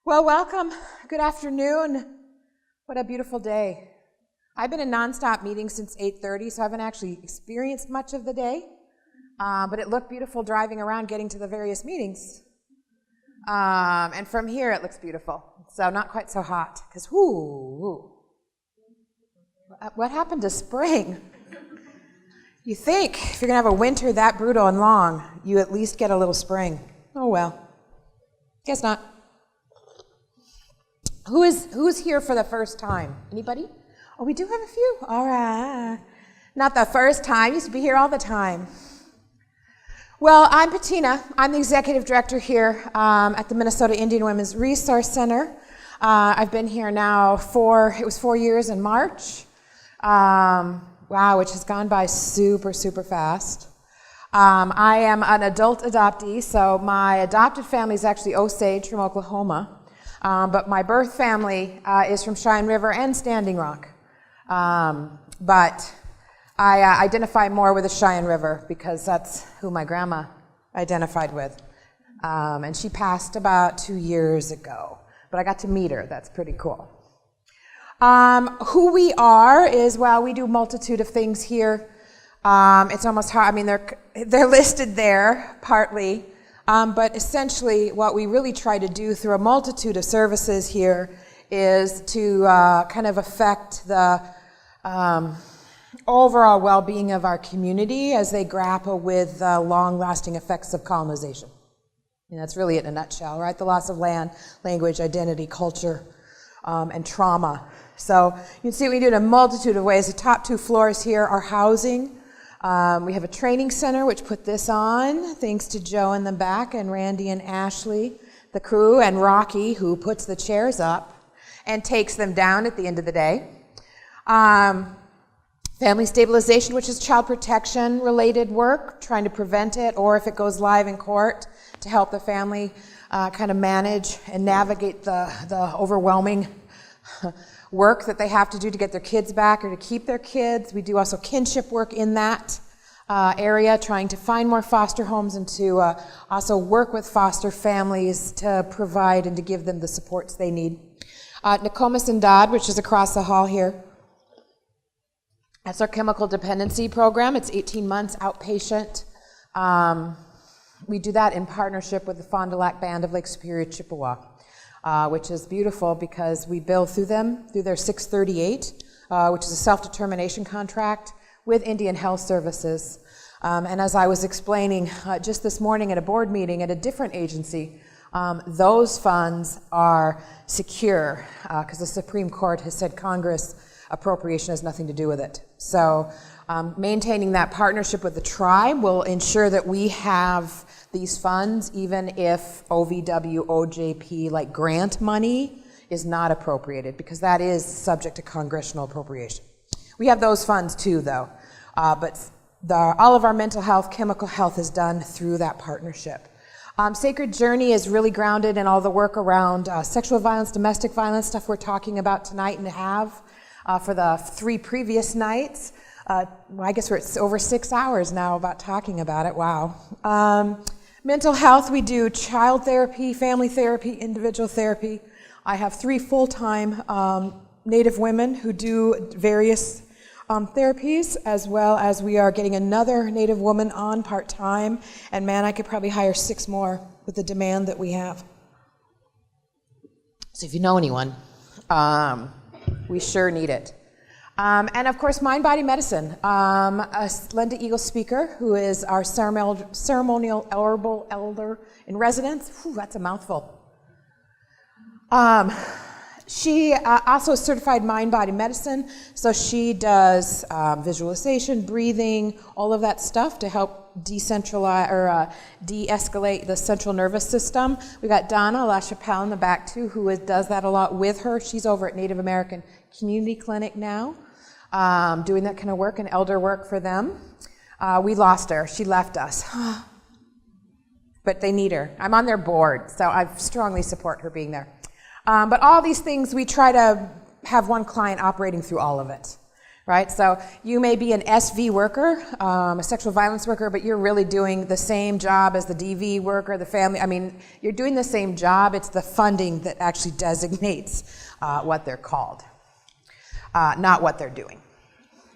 Well, welcome. Good afternoon. What a beautiful day. I've been in nonstop meetings since 8:30, so I haven't actually experienced much of the day, but it looked beautiful driving around getting to the various meetings. And from here, it looks beautiful, so not quite so hot, because what happened to spring? You think if you're going to have a winter that brutal and long, you at least get a little spring. Oh well. Guess not. Who's here for the first time? Anybody? Oh, we do have a few. All right. Not the first time. Used to be here all the time. Well, I'm Patina. I'm the executive director here at the Minnesota Indian Women's Resource Center. I've been here now it was 4 years in March. Wow, which has gone by super, super fast. I am an adult adoptee, so my adopted family is actually Osage from Oklahoma. But my birth family is from Cheyenne River and Standing Rock. But I identify more with the Cheyenne River because that's who my grandma identified with. And she passed about 2 years ago. But I got to meet her. That's pretty cool. Who we are is, well, we do a multitude of things here. It's almost hard. I mean, they're listed there partly. But essentially, what we really try to do through a multitude of services here is to kind of affect the overall well-being of our community as they grapple with the long-lasting effects of colonization. And that's really it in a nutshell, right? The loss of land, language, identity, culture, and trauma. So you can see we do it in a multitude of ways. The top 2 floors here are housing. We have a training center which put this on, thanks to Joe in the back and Randy and Ashley, the crew, and Rocky, who puts the chairs up and takes them down at the end of the day. Family stabilization, which is child protection related work, trying to prevent it, or if it goes live in court, to help the family kind of manage and navigate the overwhelming work that they have to do to get their kids back or to keep their kids. We do also kinship work in that area, trying to find more foster homes and to also work with foster families to provide and to give them the supports they need. Nokomis and Dodd, which is across the hall here. That's our chemical dependency program. It's 18 months outpatient. We do that in partnership with the Fond du Lac Band of Lake Superior, Chippewa. Which is beautiful because we bill through them, through their 638, which is a self-determination contract with Indian Health Services. And as I was explaining just this morning at a board meeting at a different agency, those funds are secure because the Supreme Court has said Congress appropriation has nothing to do with it. So maintaining that partnership with the tribe will ensure that we have these funds, even if OVW, OJP, like grant money, is not appropriated, because that is subject to congressional appropriation. We have those funds too, though, but all of our mental health, chemical health is done through that partnership. Sacred Journey is really grounded in all the work around sexual violence, domestic violence, stuff we're talking about tonight and have for the 3 previous nights. I guess we're over 6 hours now about talking about it. Wow. Mental health, we do child therapy, family therapy, individual therapy. I have 3 full-time Native women who do various therapies, as well as we are getting another Native woman on part-time. And man, I could probably hire 6 more with the demand that we have. So if you know anyone, we sure need it. And of course, mind-body medicine. Linda Eagle Speaker, who is our ceremonial herbal elder in residence. Whew, that's a mouthful. She also is certified mind-body medicine, so she does visualization, breathing, all of that stuff to help decentralize or de-escalate the central nervous system. We got Donna LaChapelle in the back too, who does that a lot with her. She's over at Native American Community Clinic now. Doing that kind of work and elder work for them. We lost her. She left us. But they need her. I'm on their board, so I strongly support her being there. But all these things, we try to have one client operating through all of it. right? So you may be an SV worker, a sexual violence worker, but you're really doing the same job as the DV worker, the family. I mean, you're doing the same job. It's the funding that actually designates what they're called, not what they're doing.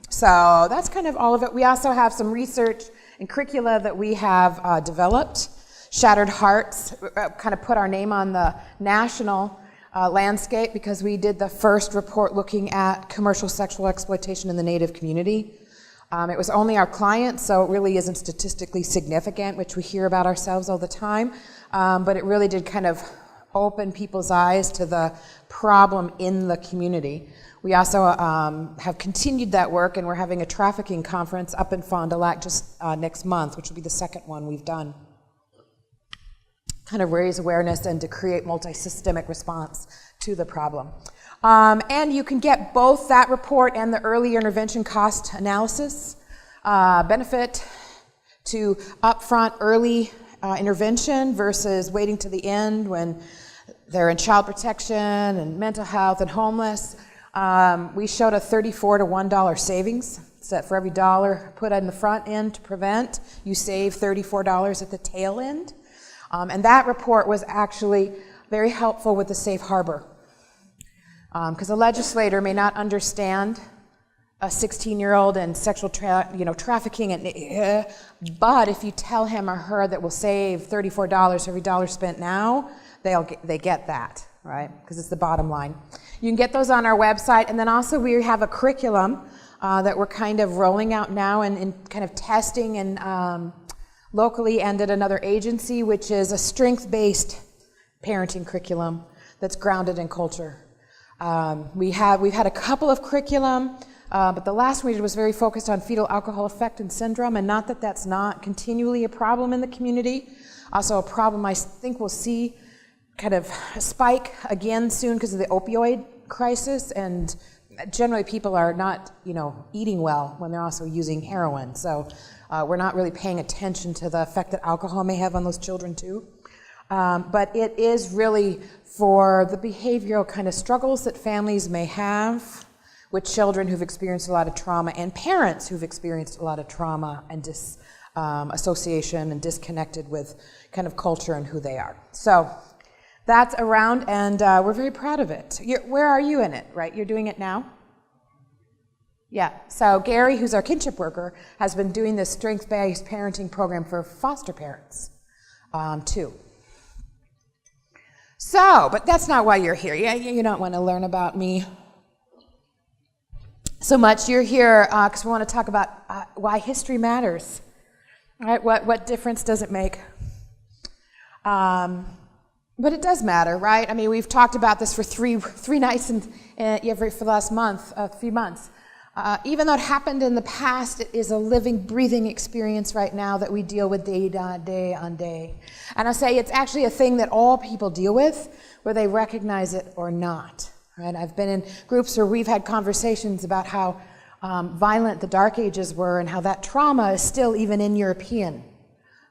So that's kind of all of it. We also have some research and curricula that we have developed. Shattered Hearts kind of put our name on the national landscape because we did the first report looking at commercial sexual exploitation in the Native community. It was only our clients, so it really isn't statistically significant, which we hear about ourselves all the time, but it really did kind of open people's eyes to the problem in the community. We also have continued that work, and we're having a trafficking conference up in Fond du Lac just next month, which will be the second one we've done. Kind of raise awareness and to create multi-systemic response to the problem. And you can get both that report and the early intervention cost analysis benefit to upfront early intervention versus waiting to the end when they're in child protection and mental health and homeless. We showed a $34 to $1 savings. So for every dollar put in the front end to prevent, you save $34 at the tail end. And that report was actually very helpful with the safe harbor. Because a legislator may not understand a 16-year-old and sexual trafficking, but if you tell him or her that will save $34 every dollar spent now, they get that, right? Because it's the bottom line. You can get those on our website, and then also we have a curriculum that we're kind of rolling out now and kind of testing and locally and at another agency, which is a strength-based parenting curriculum that's grounded in culture. We've had a couple of curriculum, but the last one we did was very focused on fetal alcohol affected syndrome, and not that that's not continually a problem in the community. Also a problem I think we'll see kind of spike again soon because of the opioid crisis, and generally people are not, eating well when they're also using heroin. So we're not really paying attention to the effect that alcohol may have on those children too. But it is really for the behavioral kind of struggles that families may have with children who've experienced a lot of trauma and parents who've experienced a lot of trauma and association and disconnected with kind of culture and who they are. So that's around, and we're very proud of it. Where are you in it, right? You're doing it now? Yeah, so Gary, who's our kinship worker, has been doing this strength-based parenting program for foster parents, too. So, but that's not why you're here. You don't want to learn about me so much. You're here because we want to talk about why history matters. All right, what difference does it make? But it does matter, right? I mean, we've talked about this for three nights and for the last month, 3 months. Even though it happened in the past, it is a living, breathing experience right now that we deal with day on day. And I'll say it's actually a thing that all people deal with, whether they recognize it or not. Right? I've been in groups where we've had conversations about how violent the Dark Ages were and how that trauma is still even in European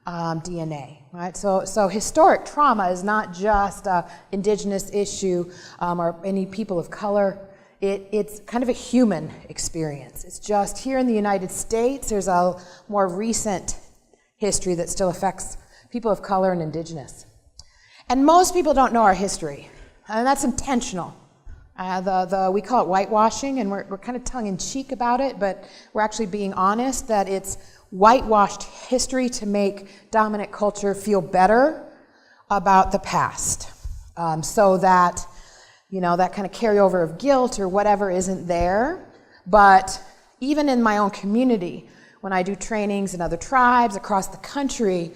DNA. Right? So historic trauma is not just an indigenous issue or any people of color. It's kind of a human experience. It's just here in the United States, there's a more recent history that still affects people of color and indigenous. And most people don't know our history, and that's intentional. We call it whitewashing, and we're kind of tongue-in-cheek about it, but we're actually being honest that it's whitewashed history to make dominant culture feel better about the past, so that that kind of carryover of guilt or whatever isn't there. But even in my own community, when I do trainings in other tribes across the country,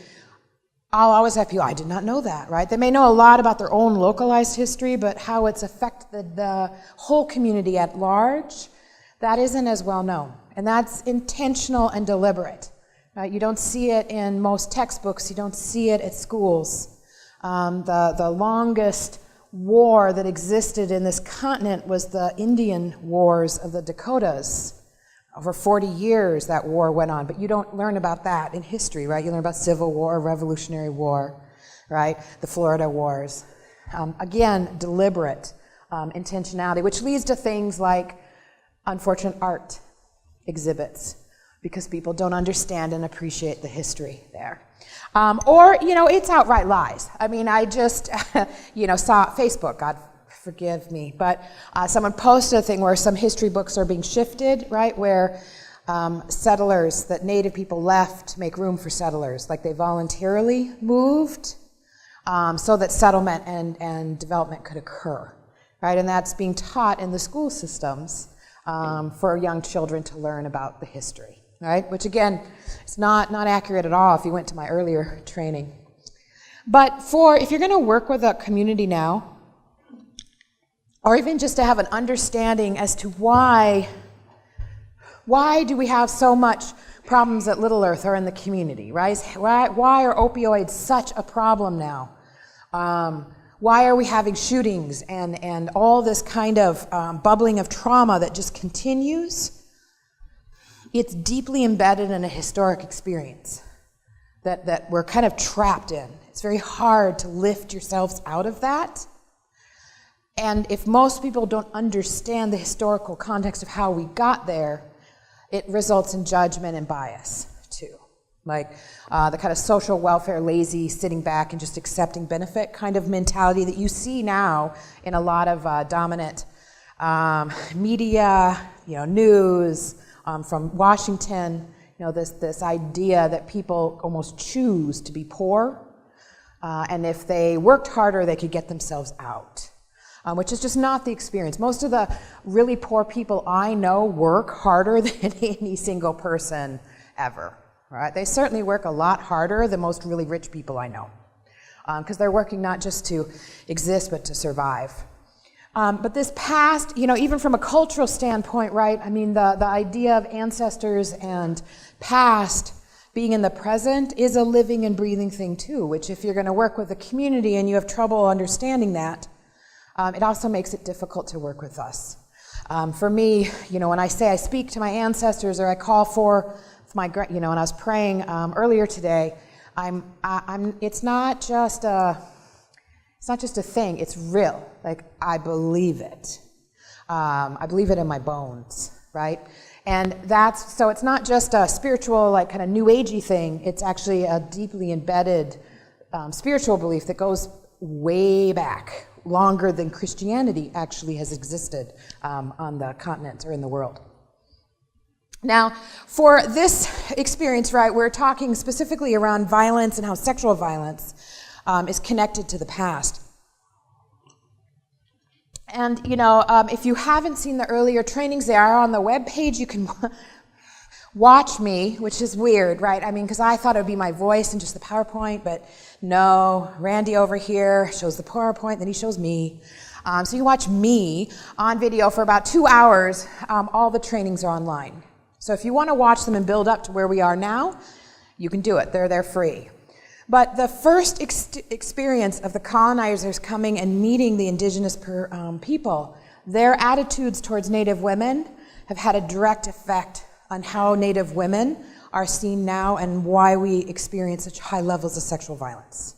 I'll always have people, I did not know that, right? They may know a lot about their own localized history, but how it's affected the whole community at large, that isn't as well known. And that's intentional and deliberate. Right? You don't see it in most textbooks. You don't see it at schools. The longest war that existed in this continent was the Indian Wars of the Dakotas. Over 40 years that war went on, but you don't learn about that in history, right? You learn about Civil War, Revolutionary War, right? The Florida Wars. Again, deliberate intentionality, which leads to things like unfortunate art exhibits because people don't understand and appreciate the history there. Or, it's outright lies. I mean, I just, saw Facebook, God forgive me, but someone posted a thing where some history books are being shifted, right, where settlers, that Native people left to make room for settlers, like they voluntarily moved so that settlement and development could occur, right, and that's being taught in the school systems for young children to learn about the history, right, which again, it's not accurate at all if you went to my earlier training. But if you're going to work with a community now, or even just to have an understanding as to why do we have so much problems at Little Earth or in the community, right? Why are opioids such a problem now? Why are we having shootings and all this kind of bubbling of trauma that just continues? It's deeply embedded in a historic experience that we're kind of trapped in. It's very hard to lift yourselves out of that. And if most people don't understand the historical context of how we got there, it results in judgment and bias, too. Like the kind of social welfare, lazy, sitting back and just accepting benefit kind of mentality that you see now in a lot of dominant media, news, from Washington, this idea that people almost choose to be poor, and if they worked harder, they could get themselves out. Which is just not the experience. Most of the really poor people I know work harder than any single person ever, right? They certainly work a lot harder than most really rich people I know, because they're working not just to exist, but to survive. But this past, even from a cultural standpoint, right, I mean, the idea of ancestors and past being in the present is a living and breathing thing too, which if you're going to work with a community and you have trouble understanding that, it also makes it difficult to work with us. For me, when I say I speak to my ancestors or I call for my, when I was praying earlier today, it's not just a thing. It's real. Like I believe it. I believe it in my bones, right? And so it's not just a spiritual, like kind of new agey thing. It's actually a deeply embedded spiritual belief that goes way back, longer than Christianity actually has existed on the continent or in the world. Now, for this experience, right, we're talking specifically around violence and how sexual violence is connected to the past. And, if you haven't seen the earlier trainings, they are on the webpage. You can watch me, which is weird, right? I mean, because I thought it would be my voice and just the PowerPoint, but no, Randy over here shows the PowerPoint, then he shows me. So you watch me on video for about 2 hours. All the trainings are online. So if you want to watch them and build up to where we are now, you can do it. They're free. But the first experience of the colonizers coming and meeting the indigenous people, their attitudes towards Native women have had a direct effect on how Native women are seen now and why we experience such high levels of sexual violence.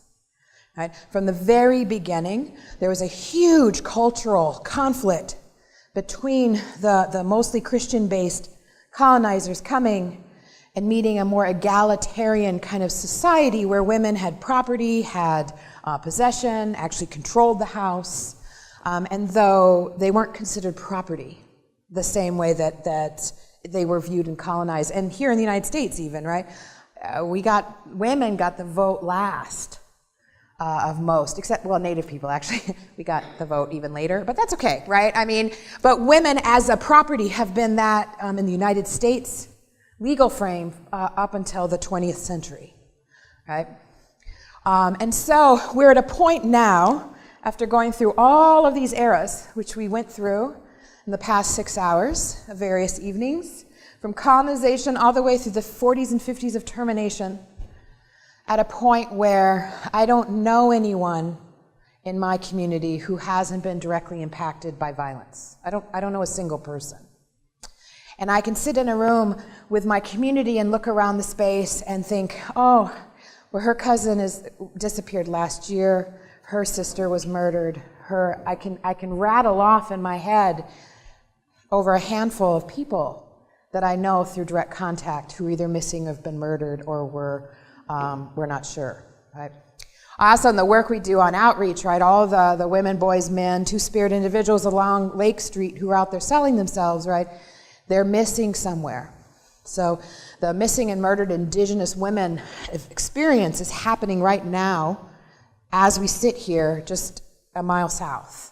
Right? From the very beginning, there was a huge cultural conflict between the mostly Christian-based colonizers coming and meeting a more egalitarian kind of society where women had property, had possession, actually controlled the house, and though they weren't considered property the same way that they were viewed and colonized. And here in the United States even, right? Women got the vote last of most, except, Native people actually. We got the vote even later, but that's okay, right? I mean, but women as a property have been that in the United States legal frame up until the 20th century, right? And so we're at a point now, after going through all of these eras, which we went through in the past 6 hours of various evenings, from colonization all the way through the 40s and 50s of termination, at a point where I don't know anyone in my community who hasn't been directly impacted by violence. I don't know a single person. And I can sit in a room with my community and look around the space and think, oh, well, her cousin disappeared last year, her sister was murdered, I can rattle off in my head over a handful of people that I know through direct contact who are either missing or have been murdered or we're not sure, right? Also, in the work we do on outreach, right, all the women, boys, men, two-spirit individuals along Lake Street who are out there selling themselves, right, they're missing somewhere. So the missing and murdered Indigenous women experience is happening right now as we sit here just a mile south,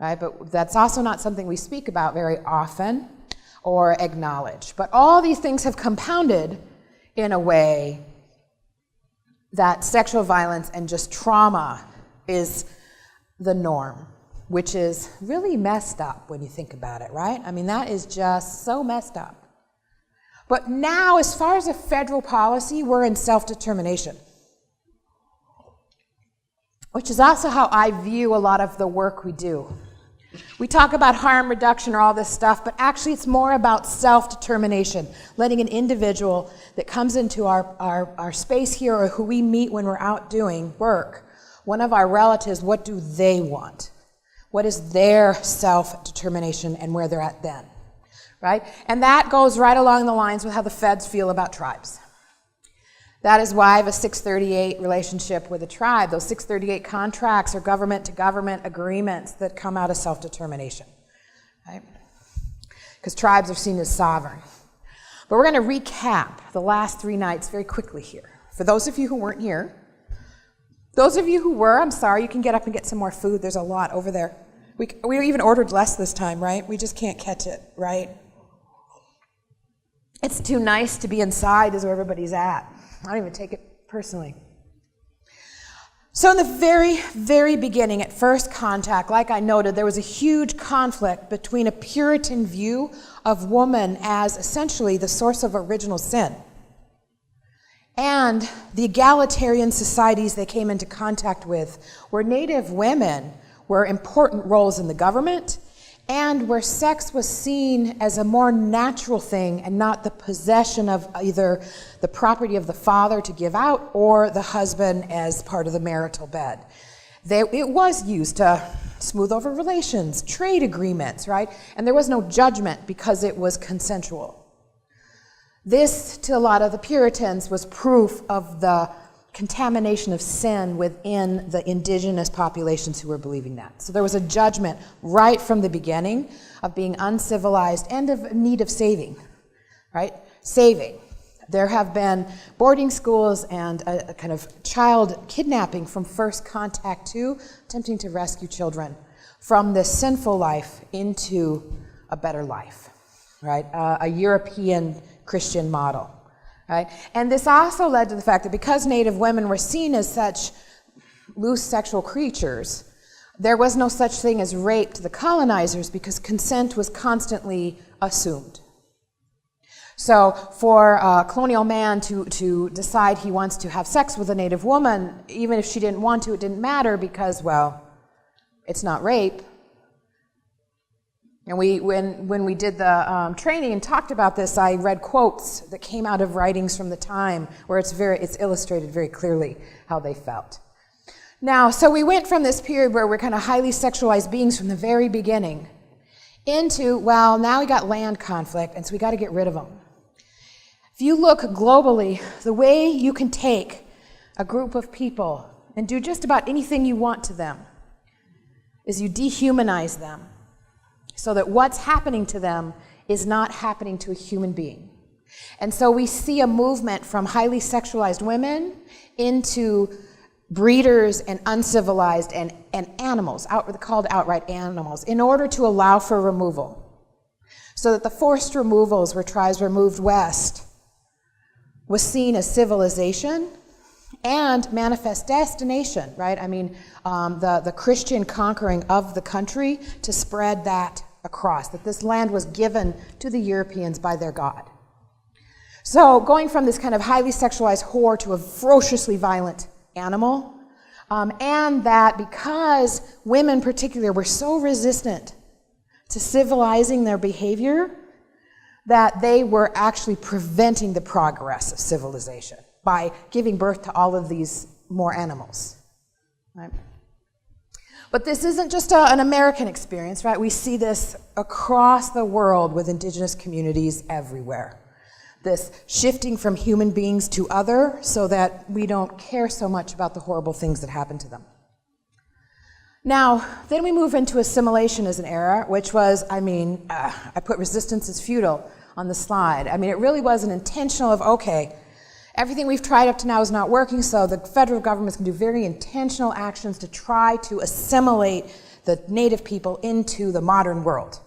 right? But that's also not something we speak about very often or acknowledge. But all these things have compounded in a way that sexual violence and just trauma is the norm, which is really messed up when you think about it, right? I mean, that is just so messed up. But now, as far as a federal policy, we're in self-determination, which is also how I view a lot of the work we do. We talk about harm reduction or all this stuff, but actually it's more about self-determination, letting an individual that comes into our space here or who we meet when we're out doing work, one of our relatives, what do they want? What is their self-determination and where they're at then? Right? And that goes right along the lines with how the feds feel about tribes. That is why I have a 638 relationship with a tribe. Those 638 contracts are government-to-government agreements that come out of self-determination, right? Because tribes are seen as sovereign. But we're going to recap the last 3 nights very quickly here. For those of you who weren't here, those of you who were, I'm sorry, you can get up and get some more food. There's a lot over there. We even ordered less this time, right? We just can't catch it, right? It's too nice to be inside is where everybody's at. I don't even take it personally. So in the very, very beginning, at first contact, like I noted, there was a huge conflict between a Puritan view of woman as essentially the source of original sin and the egalitarian societies they came into contact with, where Native women were important roles in the government and where sex was seen as a more natural thing and not the possession of either the property of the father to give out or the husband as part of the marital bed. It was used to smooth over relations, trade agreements, right? And there was no judgment because it was consensual. This, to a lot of the Puritans, was proof of the contamination of sin within the indigenous populations who were believing that. So there was a judgment right from the beginning of being uncivilized and of need of saving, right? Saving. There have been boarding schools and a kind of child kidnapping from first contact to attempting to rescue children from this sinful life into a better life, right? A European Christian model. Right? And this also led to the fact that because Native women were seen as such loose sexual creatures, there was no such thing as rape to the colonizers because consent was constantly assumed. So for a colonial man to decide he wants to have sex with a Native woman, even if she didn't want to, it didn't matter because, well, it's not rape. And when we did the training and talked about this, I read quotes that came out of writings from the time where it's illustrated very clearly how they felt. Now, so we went from this period where we're kind of highly sexualized beings from the very beginning into, well, now we got land conflict, and so we got to get rid of them. If you look globally, the way you can take a group of people and do just about anything you want to them is you dehumanize them, so that what's happening to them is not happening to a human being. And so we see a movement from highly sexualized women into breeders and uncivilized and animals, called outright animals, in order to allow for removal. So that the forced removals where tribes were moved west was seen as civilization and manifest destination, right? I mean, the Christian conquering of the country to spread that across, that this land was given to the Europeans by their God. So going from this kind of highly sexualized whore to a ferociously violent animal, and that because women in particular were so resistant to civilizing their behavior, that they were actually preventing the progress of civilization by giving birth to all of these more animals. Right? But this isn't just an American experience, right? We see this across the world with indigenous communities everywhere. This shifting from human beings to other so that we don't care so much about the horrible things that happen to them. Now, then we move into assimilation as an era, which was, I put resistance as futile on the slide. It really was an intentional of, okay, everything we've tried up to now is not working, so the federal government's going to do very intentional actions to try to assimilate the native people into the modern world.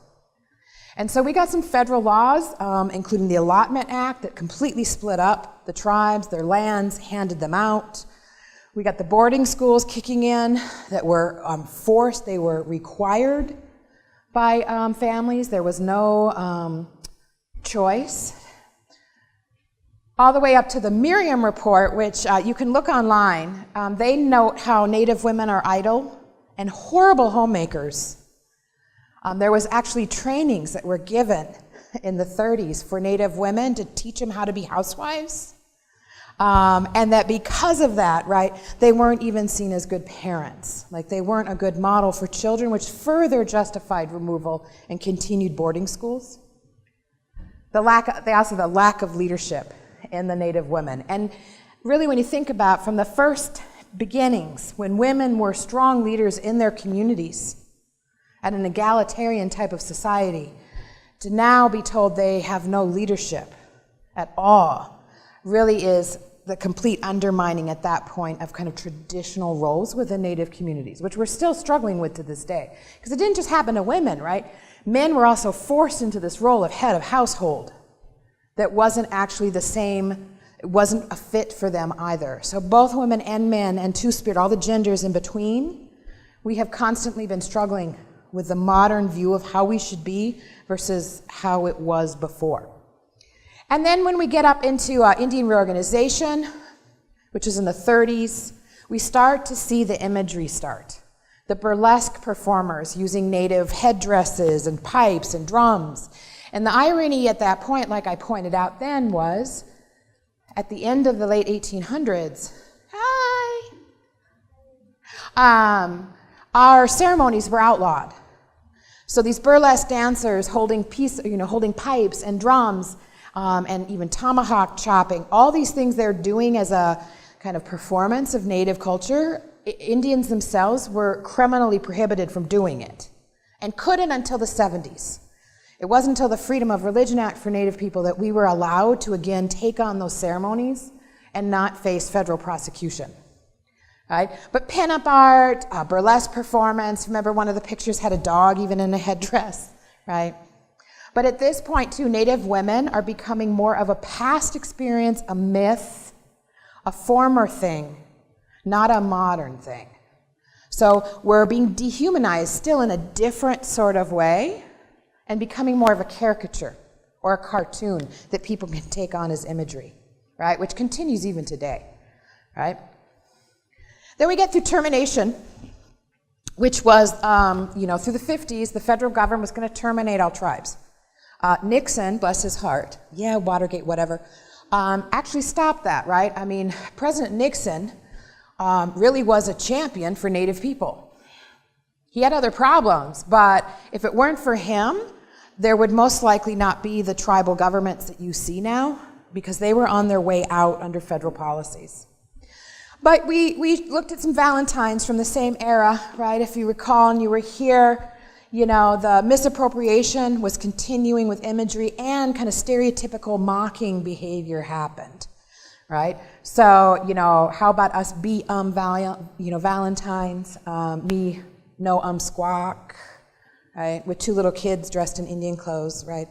And so we got some federal laws, including the Allotment Act, that completely split up the tribes, their lands, handed them out. We got the boarding schools kicking in that were forced, they were required by families. There was no choice. All the way up to the Miriam Report, which you can look online. They note how Native women are idle and horrible homemakers. There was actually trainings that were given in the 30s for Native women to teach them how to be housewives. And that because of that, right, they weren't even seen as good parents. Like they weren't a good model for children, which further justified removal and continued boarding schools. The lack of leadership in the Native women. And really when you think about from the first beginnings, when women were strong leaders in their communities, at an egalitarian type of society, to now be told they have no leadership at all really is the complete undermining at that point of kind of traditional roles within Native communities, which we're still struggling with to this day. Because it didn't just happen to women, right? Men were also forced into this role of head of household that wasn't actually the same, it wasn't a fit for them either. So both women and men and Two-Spirit, all the genders in between, we have constantly been struggling with the modern view of how we should be versus how it was before. And then when we get up into Indian reorganization, which is in the 30s, we start to see the imagery start. The burlesque performers using Native headdresses and pipes and drums. And the irony at that point, like I pointed out then, was at the end of the late 1800s, our ceremonies were outlawed. So these burlesque dancers holding pipes and drums, and even tomahawk chopping, all these things they're doing as a kind of performance of Native culture, Indians themselves were criminally prohibited from doing it, and couldn't until the 70s. It wasn't until the Freedom of Religion Act for Native people that we were allowed to again take on those ceremonies and not face federal prosecution. Right? But pinup art, burlesque performance, remember one of the pictures had a dog even in a headdress, right? But at this point too, Native women are becoming more of a past experience, a myth, a former thing, not a modern thing. So we're being dehumanized still in a different sort of way and becoming more of a caricature or a cartoon that people can take on as imagery, right? Which continues even today, right? Then we get through termination, which was, through the 50s, the federal government was going to terminate all tribes. Nixon, bless his heart, Watergate, whatever, actually stopped that, right? President Nixon really was a champion for Native people. He had other problems, but if it weren't for him, there would most likely not be the tribal governments that you see now, because they were on their way out under federal policies. But we looked at some Valentines from the same era, right? If you recall, and you were here, the misappropriation was continuing with imagery and kind of stereotypical mocking behavior happened, right? So, how about us be Valentines, me no squawk, right? With two little kids dressed in Indian clothes, right?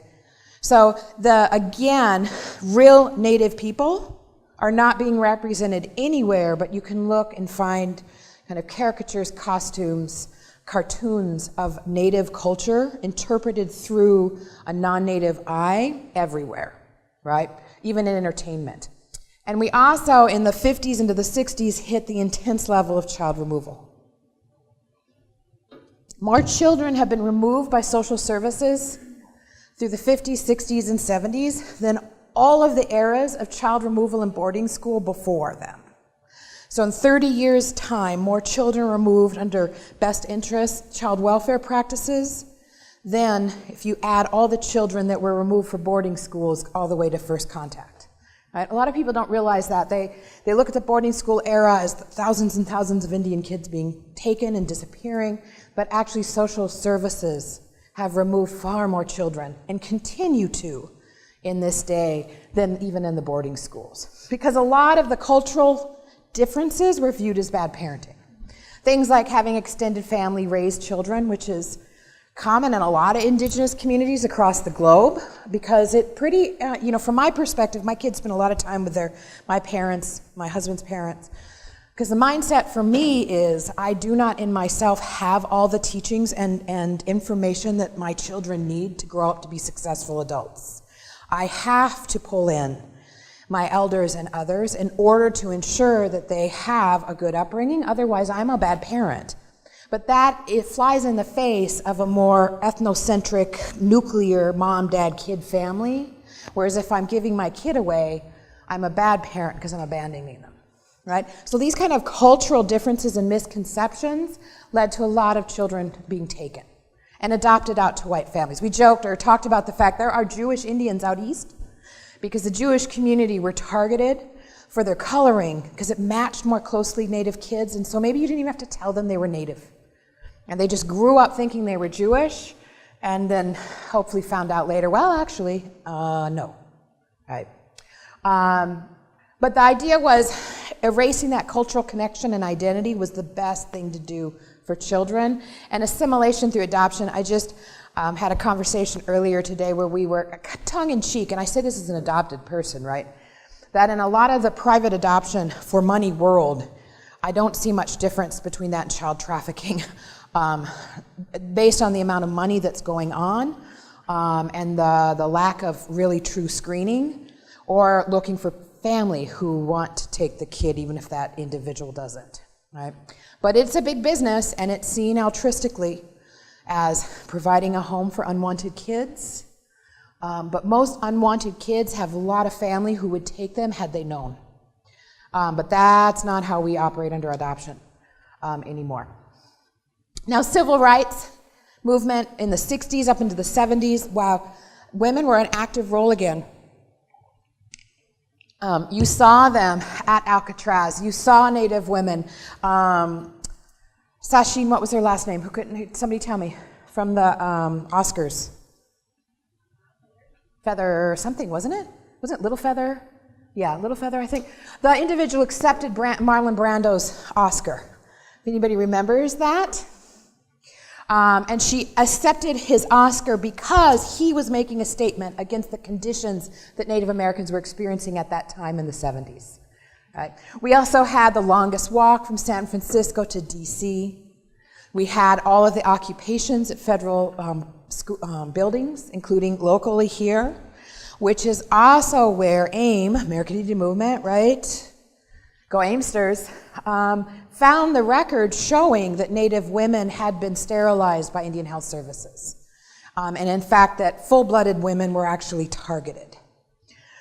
So again, real Native people are not being represented anywhere, but you can look and find kind of caricatures, costumes, cartoons of Native culture interpreted through a non-Native eye everywhere, right? Even in entertainment. And we also, in the 50s into the 60s, hit the intense level of child removal. More children have been removed by social services through the 50s, 60s, and 70s than all of the eras of child removal and boarding school before them. So in 30 years' time, more children were removed under best interest child welfare practices than if you add all the children that were removed for boarding schools all the way to first contact. Right? A lot of people don't realize that. They look at the boarding school era as thousands and thousands of Indian kids being taken and disappearing, but actually social services have removed far more children and continue to in this day than even in the boarding schools. Because a lot of the cultural differences were viewed as bad parenting. Things like having extended family raised children, which is common in a lot of indigenous communities across the globe, because it pretty, from my perspective, my kids spend a lot of time with my parents, my husband's parents, because the mindset for me is I do not in myself have all the teachings and information that my children need to grow up to be successful adults. I have to pull in my elders and others in order to ensure that they have a good upbringing, otherwise I'm a bad parent. But it flies in the face of a more ethnocentric, nuclear mom, dad, kid family, whereas if I'm giving my kid away, I'm a bad parent because I'm abandoning them, right? So these kind of cultural differences and misconceptions led to a lot of children being taken and adopted out to white families. We joked or talked about the fact there are Jewish Indians out east because the Jewish community were targeted for their coloring because it matched more closely Native kids, and so maybe you didn't even have to tell them they were Native. And they just grew up thinking they were Jewish, and then hopefully found out later, well, actually, no. Right? But the idea was erasing that cultural connection and identity was the best thing to do for children. And assimilation through adoption, I just had a conversation earlier today where we were tongue-in-cheek, and I say this as an adopted person, right? That in a lot of the private adoption for money world, I don't see much difference between that and child trafficking. Based on the amount of money that's going on and the lack of really true screening, or looking for family who want to take the kid even if that individual doesn't, right? But it's a big business, and it's seen altruistically as providing a home for unwanted kids. But most unwanted kids have a lot of family who would take them had they known. But that's not how we operate under adoption anymore. Now, civil rights movement in the 60s up into the 70s, wow, women were an active role again. You saw them at Alcatraz. You saw Native women. Sasheen, what was her last name? Somebody tell me. From the Oscars. Feather or something, wasn't it? Was it Little Feather? Yeah, Little Feather, I think. The individual accepted Marlon Brando's Oscar. If anybody remembers that? And she accepted his Oscar because he was making a statement against the conditions that Native Americans were experiencing at that time in the 70s. Right? We also had the longest walk from San Francisco to DC. We had all of the occupations at federal buildings, including locally here, which is also where AIM, American Indian Movement, right? Go Aimsters, found the record showing that Native women had been sterilized by Indian Health Services. And in fact, that full-blooded women were actually targeted.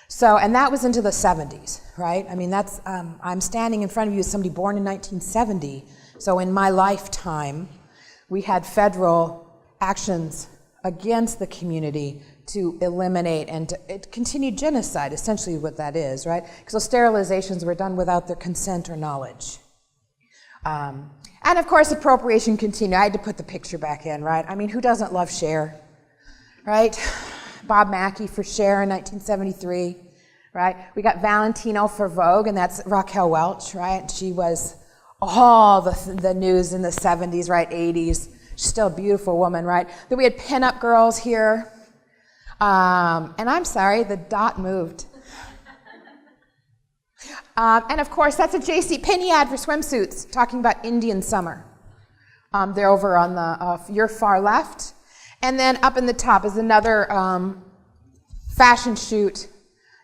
So, and that was into the 70s, right? I mean, that's, I'm standing in front of you as somebody born in 1970. So in my lifetime, we had federal actions against the community to eliminate and to continue genocide, essentially what that is, right? Because those sterilizations were done without their consent or knowledge. And of course, appropriation continued. I had to put the picture back in, right? I mean, who doesn't love Cher, right? Bob Mackie for Cher in 1973, right? We got Valentino for Vogue, and that's Raquel Welch, right? She was all the news in the 70s, right, 80s. She's still a beautiful woman, right? Then we had pinup girls here. And I'm sorry, the dot moved. And of course, that's a J.C. Penney ad for swimsuits, talking about Indian summer. They're over on your far left. And then up in the top is another fashion shoot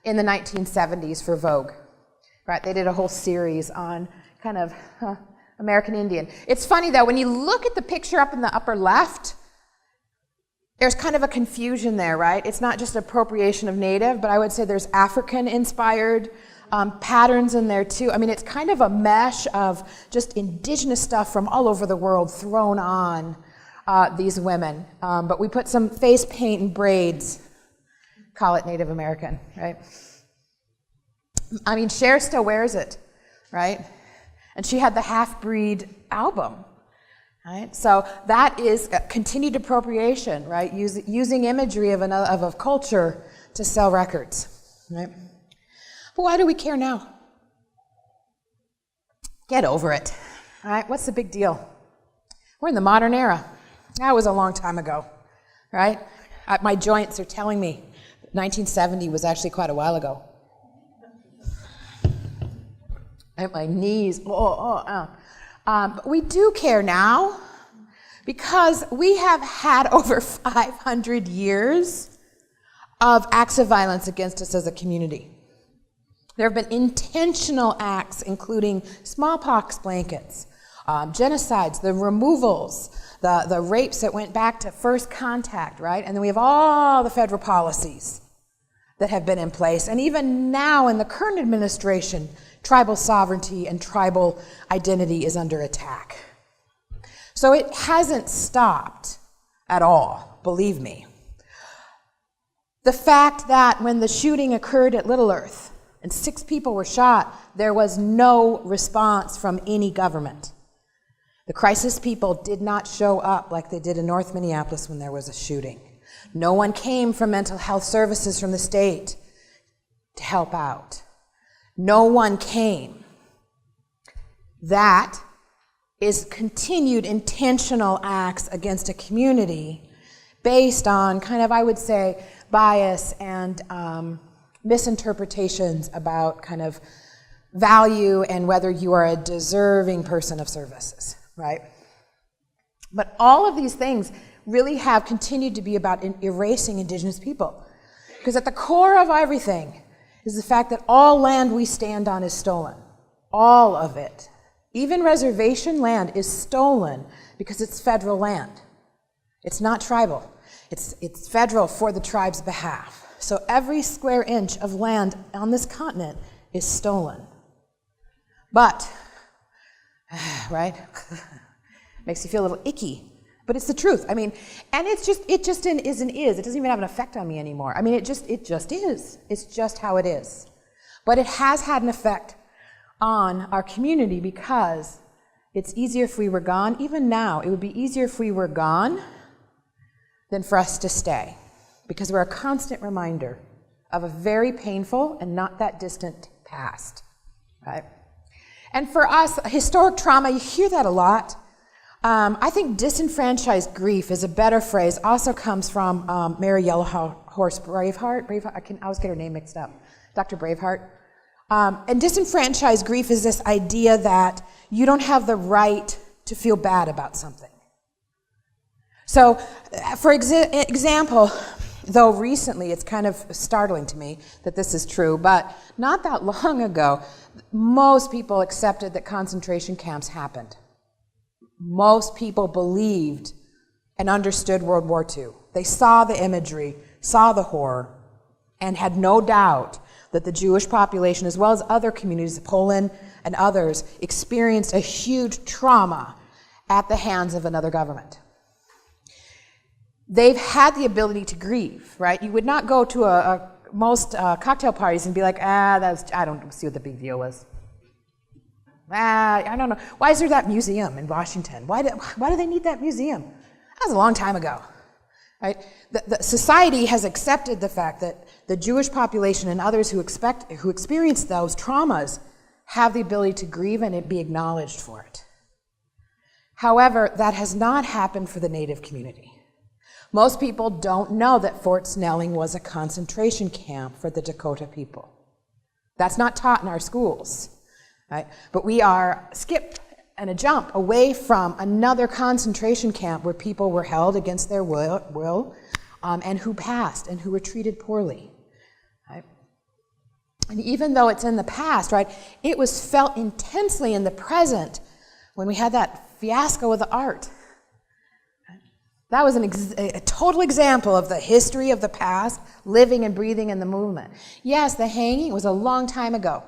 in the 1970s for Vogue. Right? They did a whole series on kind of American Indian. It's funny, though, when you look at the picture up in the upper left, there's kind of a confusion there, right? It's not just appropriation of Native, but I would say there's African-inspired patterns in there too. I mean, it's kind of a mesh of just indigenous stuff from all over the world thrown on these women. But we put some face paint and braids, call it Native American, right? I mean, Cher still wears it, right? And she had the Half-Breed album, right? So that is continued appropriation, right? Using imagery of a culture to sell records, right? But why do we care now? Get over it, all right? What's the big deal? We're in the modern era. That was a long time ago, right? My joints are telling me 1970 was actually quite a while ago. At my knees, but we do care now because we have had over 500 years of acts of violence against us as a community. There have been intentional acts, including smallpox blankets, genocides, the removals, the rapes that went back to first contact, right? And then we have all the federal policies that have been in place. And even now in the current administration, tribal sovereignty and tribal identity is under attack. So it hasn't stopped at all, believe me. The fact that when the shooting occurred at Little Earth and 6 people were shot, there was no response from any government. The crisis people did not show up like they did in North Minneapolis when there was a shooting. No one came from mental health services from the state to help out. No one came. That is continued intentional acts against a community based on kind of, I would say, bias and misinterpretations about kind of value and whether you are a deserving person of services, right? But all of these things really have continued to be about erasing Indigenous people. Because at the core of everything is the fact that all land we stand on is stolen. All of it. Even reservation land is stolen because it's federal land. It's not tribal. It's federal for the tribe's behalf. So every square inch of land on this continent is stolen. But, right? Makes you feel a little icky. But it's the truth. I mean, and it just is and is. It doesn't even have an effect on me anymore. I mean, it just is. It's just how it is. But it has had an effect on our community because it's easier if we were gone. Even now, it would be easier if we were gone than for us to stay, because we're a constant reminder of a very painful and not that distant past, right? And for us, historic trauma, you hear that a lot. I think disenfranchised grief is a better phrase. Also comes from Mary Yellowhorse Braveheart. I always get her name mixed up. Dr. Braveheart. And disenfranchised grief is this idea that you don't have the right to feel bad about something. So, for example, though recently it's kind of startling to me that this is true, but not that long ago, most people accepted that concentration camps happened. Most people believed and understood World War II. They saw the imagery, saw the horror, and had no doubt that the Jewish population, as well as other communities, Poland and others, experienced a huge trauma at the hands of another government. They've had the ability to grieve, right? You would not go to most cocktail parties and be like, I don't see what the big deal was. I don't know. Why is there that museum in Washington? Why do they need that museum? That was a long time ago, right? The society has accepted the fact that the Jewish population and others who experience those traumas have the ability to grieve and be acknowledged for it. However, that has not happened for the Native community. Most people don't know that Fort Snelling was a concentration camp for the Dakota people. That's not taught in our schools. Right? But we are a skip and a jump away from another concentration camp where people were held against their will and who passed and who were treated poorly. Right? And even though it's in the past, right, it was felt intensely in the present when we had that fiasco with the art. That was a total example of the history of the past, living and breathing in the movement. Yes, the hanging was a long time ago.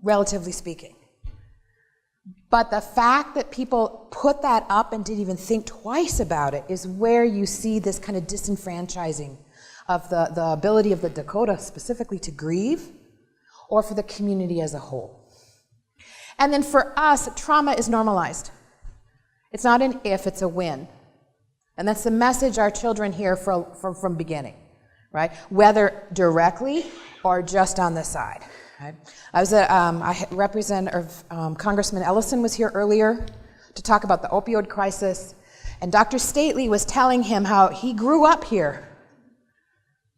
relatively speaking. But the fact that people put that up and didn't even think twice about it is where you see this kind of disenfranchising of the ability of the Dakota specifically to grieve, or for the community as a whole. And then for us, trauma is normalized. It's not an if, it's a when. And that's the message our children hear from beginning, right? Whether directly or just on the side. Right? I represent, Congressman Ellison was here earlier to talk about the opioid crisis, and Dr. Stately was telling him how he grew up here.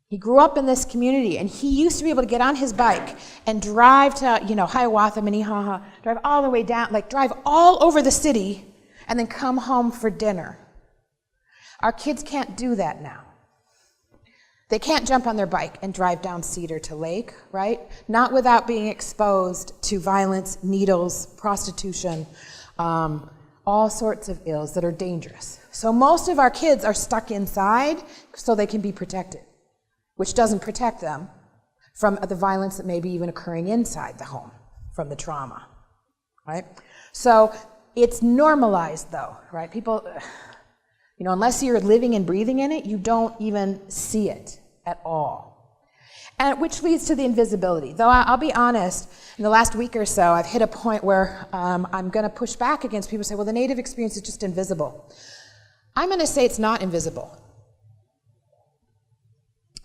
He grew up in this community, and he used to be able to get on his bike and drive to, Hiawatha, Minnehaha, drive all the way down, drive all over the city, and then come home for dinner. Our kids can't do that now. They can't jump on their bike and drive down Cedar to Lake, right? Not without being exposed to violence, needles, prostitution, all sorts of ills that are dangerous. So most of our kids are stuck inside so they can be protected, which doesn't protect them from the violence that may be even occurring inside the home, from the trauma, right? So it's normalized though, right? People, unless you're living and breathing in it, you don't even see it at all. And which leads to the invisibility. Though I'll be honest, in the last week or so, I've hit a point where I'm going to push back against people who say, well, the Native experience is just invisible. I'm going to say it's not invisible.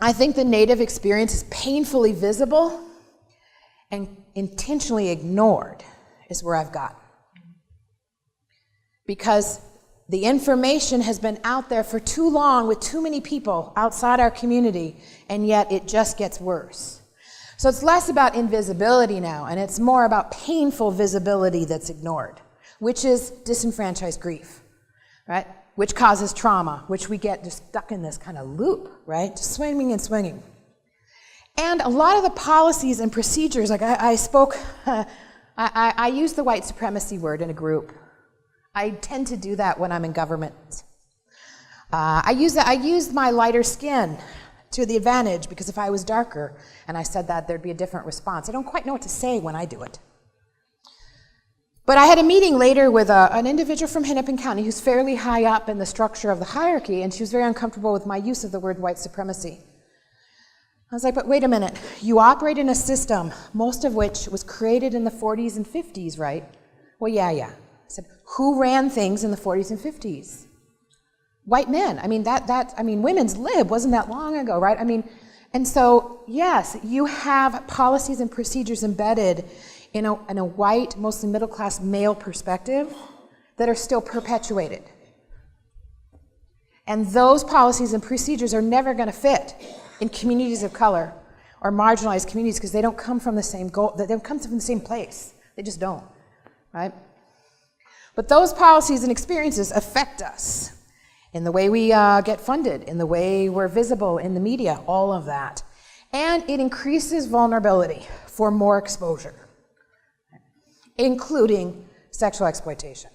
I think the Native experience is painfully visible and intentionally ignored is where I've got. Because the information has been out there for too long with too many people outside our community, and yet it just gets worse. So it's less about invisibility now, and it's more about painful visibility that's ignored, which is disenfranchised grief, right? Which causes trauma, which we get just stuck in this kind of loop, right? Just swinging and swinging. And a lot of the policies and procedures, I use the white supremacy word in a group. I tend to do that when I'm in government. I use my lighter skin to the advantage, because if I was darker and I said that, there'd be a different response. I don't quite know what to say when I do it. But I had a meeting later with an individual from Hennepin County who's fairly high up in the structure of the hierarchy, and she was very uncomfortable with my use of the word white supremacy. I was like, but wait a minute, you operate in a system, most of which was created in the 40s and 50s, right? Well, yeah. I said, who ran things in the 40s and 50s? White men. Women's lib wasn't that long ago, right? And so, yes, you have policies and procedures embedded in a white, mostly middle-class male perspective that are still perpetuated. And those policies and procedures are never going to fit in communities of color or marginalized communities, because they don't come from the same goal, they don't come from the same place. They just don't, right? But those policies and experiences affect us in the way we get funded, in the way we're visible in the media, all of that. And it increases vulnerability for more exposure, including sexual exploitation.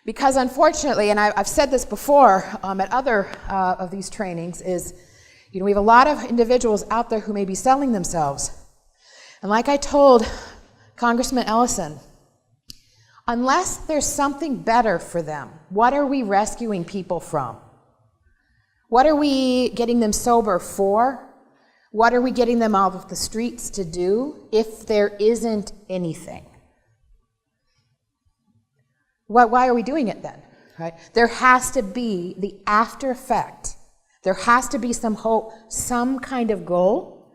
Because unfortunately, and I've said this before at other of these trainings, is we have a lot of individuals out there who may be selling themselves. And like I told Congressman Ellison, unless there's something better for them, what are we rescuing people from? What are we getting them sober for? What are we getting them out of the streets to do if there isn't anything? Why are we doing it then? Right? There has to be the after effect. There has to be some hope, some kind of goal.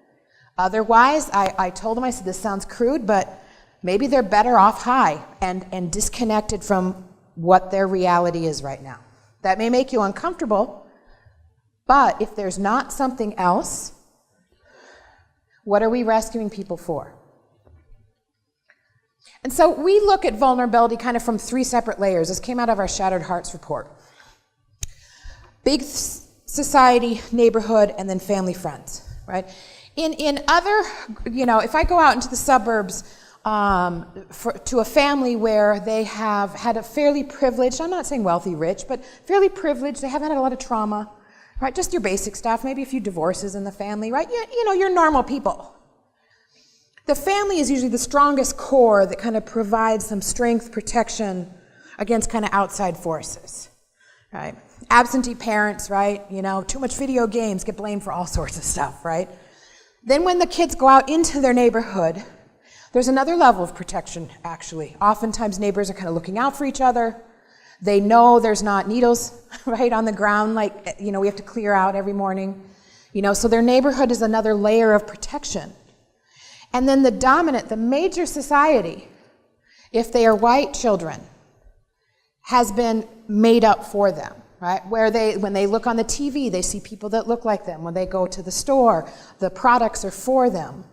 Otherwise, I told them, I said, this sounds crude, but maybe they're better off high and disconnected from what their reality is right now. That may make you uncomfortable, but if there's not something else, what are we rescuing people for? And so we look at vulnerability kind of from three separate layers. This came out of our Shattered Hearts report. Big society, neighborhood, and then family, friends, right? In other, if I go out into the suburbs to a family where they have had a fairly privileged, I'm not saying wealthy, rich, but fairly privileged, they haven't had a lot of trauma, right? Just your basic stuff, maybe a few divorces in the family, right? You're normal people. The family is usually the strongest core that kind of provides some strength, protection against kind of outside forces, right? Absentee parents, right? You know, too much video games, get blamed for all sorts of stuff, right? Then when the kids go out into their neighborhood, there's another level of protection, actually. Oftentimes neighbors are kind of looking out for each other. They know there's not needles, right, on the ground, like, you know, we have to clear out every morning. You know, so their neighborhood is another layer of protection. And then the major society, if they are white children, has been made up for them, right? When they look on the TV, they see people that look like them. When they go to the store, the products are for them,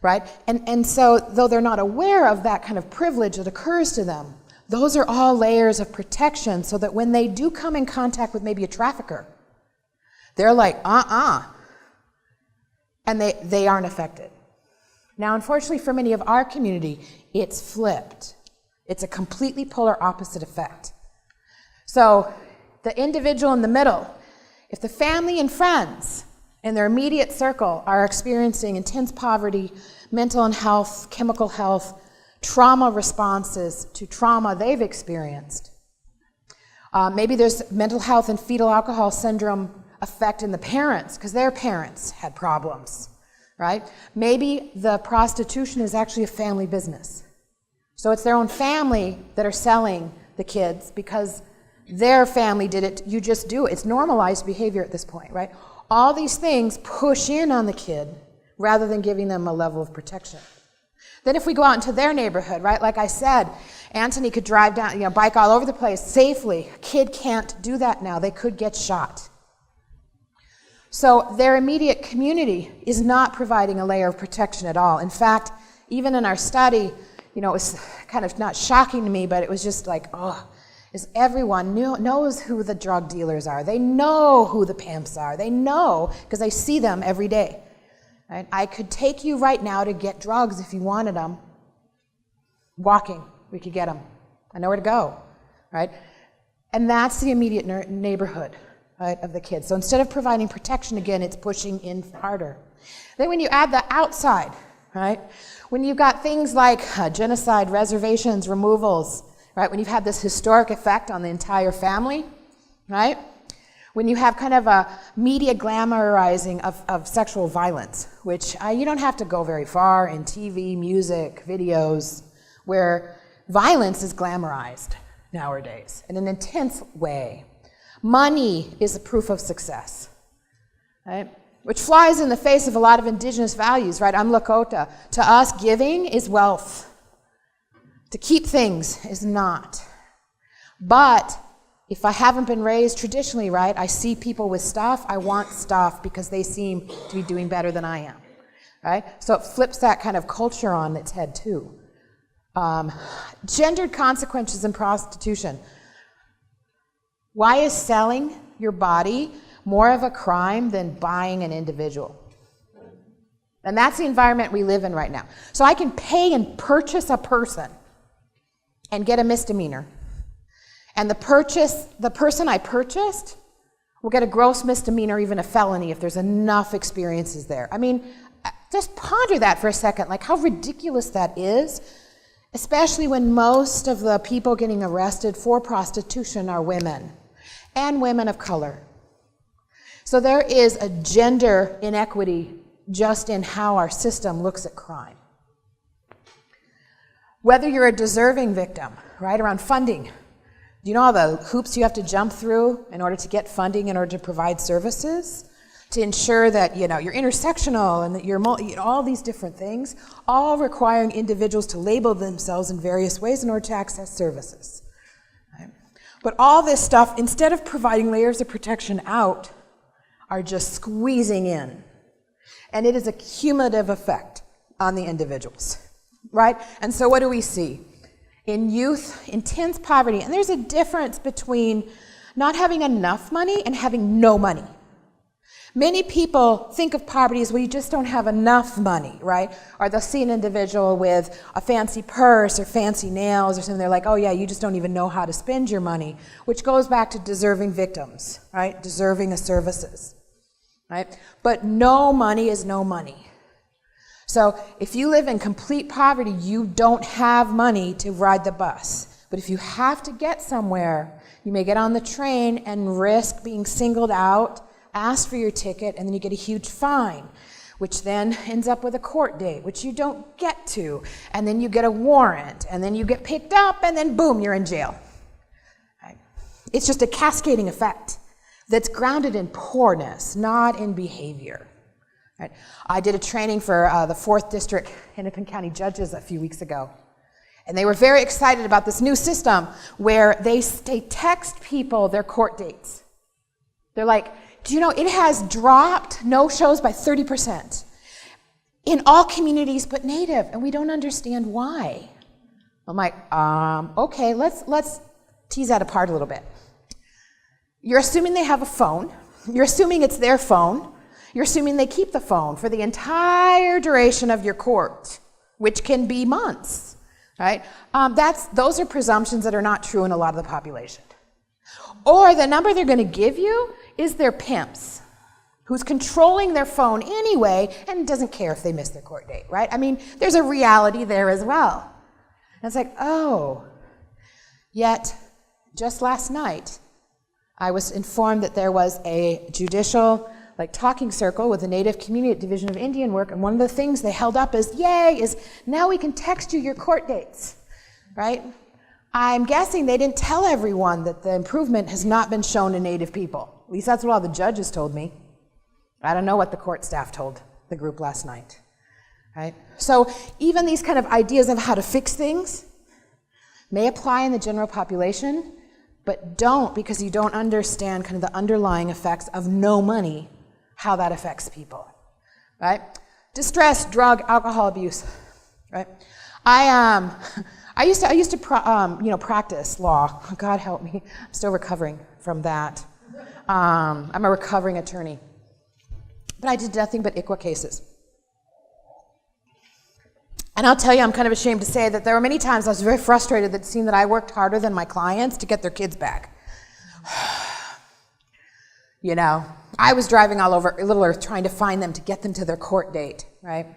right? And so, though they're not aware of that kind of privilege that occurs to them, those are all layers of protection so that when they do come in contact with maybe a trafficker, they're like, and they aren't affected. Now, unfortunately for many of our community, it's flipped. It's a completely polar opposite effect. So the individual in the middle, if the family and friends in their immediate circle are experiencing intense poverty, mental and health, chemical health, trauma responses to trauma they've experienced, maybe there's mental health and fetal alcohol syndrome effect in the parents because their parents had problems, right? Maybe the prostitution is actually a family business. So it's their own family that are selling the kids because their family did it. You just do it. It's normalized behavior at this point, right? All these things push in on the kid rather than giving them a level of protection. Then if we go out into their neighborhood, right, like I said, Anthony could drive down, bike all over the place safely. A kid can't do that now. They could get shot. So their immediate community is not providing a layer of protection at all. In fact, even in our study, it was kind of not shocking to me, but it was just like, is everyone knows who the drug dealers are. They know who the pimps are. They know because I see them every day. Right? I could take you right now to get drugs if you wanted them. Walking, we could get them. I know where to go, right? And that's the immediate neighborhood, right, of the kids. So instead of providing protection again, it's pushing in harder. Then when you add the outside, right, when you've got things like genocide, reservations, removals, right, when you've had this historic effect on the entire family, right, when you have kind of a media glamorizing of sexual violence, which you don't have to go very far in TV, music, videos, where violence is glamorized nowadays in an intense way. Money is a proof of success, right? Which flies in the face of a lot of indigenous values, right? I'm Lakota. To us, giving is wealth. To keep things is not. But if I haven't been raised traditionally, right, I see people with stuff, I want stuff because they seem to be doing better than I am, right? So it flips that kind of culture on its head too. Gendered consequences in prostitution. Why is selling your body more of a crime than buying an individual? And that's the environment we live in right now. So I can pay and purchase a person and get a misdemeanor. And the person I purchased will get a gross misdemeanor, even a felony, if there's enough experiences there. I mean, just ponder that for a second, like how ridiculous that is, especially when most of the people getting arrested for prostitution are women, and women of color. So there is a gender inequity just in how our system looks at crime. Whether you're a deserving victim, right, around funding. Do you know all the hoops you have to jump through in order to get funding, in order to provide services? To ensure that, you're intersectional and that you're all these different things, all requiring individuals to label themselves in various ways in order to access services. Right? But all this stuff, instead of providing layers of protection out, are just squeezing in. And it is a cumulative effect on the individuals, right? And so what do we see? In youth, intense poverty, and there's a difference between not having enough money and having no money. Many people think of poverty as, well, you just don't have enough money, right? Or they'll see an individual with a fancy purse or fancy nails or something. They're like, oh yeah, you just don't even know how to spend your money, which goes back to deserving victims, right? Deserving of services, right? But no money is no money. So if you live in complete poverty, you don't have money to ride the bus. But if you have to get somewhere, you may get on the train and risk being singled out, ask for your ticket, and then you get a huge fine, which then ends up with a court date, which you don't get to, and then you get a warrant, and then you get picked up, and then boom, you're in jail. Right? It's just a cascading effect that's grounded in poorness, not in behavior. Right? I did a training for the 4th District Hennepin County judges a few weeks ago, and they were very excited about this new system where they text people their court dates. They're like, do you know, it has dropped no-shows by 30% in all communities but Native, and we don't understand why. I'm like, okay, let's tease that apart a little bit. You're assuming they have a phone. You're assuming it's their phone. You're assuming they keep the phone for the entire duration of your court, which can be months, right? Those are presumptions that are not true in a lot of the population. Or the number they're going to give you is their pimps, who's controlling their phone anyway and doesn't care if they miss their court date, right? I mean, there's a reality there as well. And it's like, oh, yet just last night, I was informed that there was a judicial talking circle with the Native Community at Division of Indian Work, and one of the things they held up is, yay, is now we can text you your court dates, right? I'm guessing they didn't tell everyone that the improvement has not been shown to Native people. At least that's what all the judges told me. I don't know what the court staff told the group last night, right? So even these kind of ideas of how to fix things may apply in the general population, but don't, because you don't understand kind of the underlying effects of no money, how that affects people, right? Distress, drug, alcohol abuse, right? I used to practice law. God help me, I'm still recovering from that. I'm a recovering attorney, but I did nothing but ICWA cases. And I'll tell you, I'm kind of ashamed to say that there were many times I was very frustrated that it seemed that I worked harder than my clients to get their kids back. You know, I was driving all over Little Earth trying to find them to get them to their court date, right?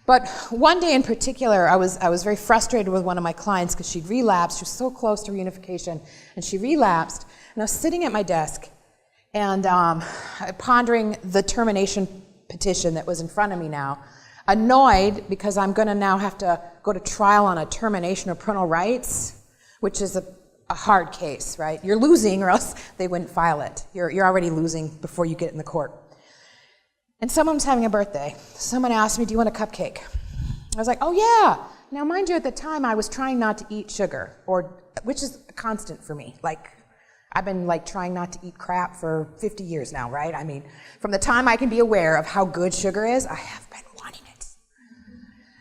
But one day in particular, I was very frustrated with one of my clients because she'd relapsed. She was so close to reunification, and she relapsed. And I was sitting at my desk and pondering the termination petition that was in front of me now, annoyed because I'm going to now have to go to trial on a termination of parental rights, which is a hard case, right? You're losing, or else they wouldn't file it. You're already losing before you get in the court. And someone was having a birthday. Someone asked me, do you want a cupcake? I was like, oh yeah. Now mind you, at the time I was trying not to eat sugar, which is a constant for me. I've been trying not to eat crap for 50 years now, right? I mean, from the time I can be aware of how good sugar is, I have been wanting it.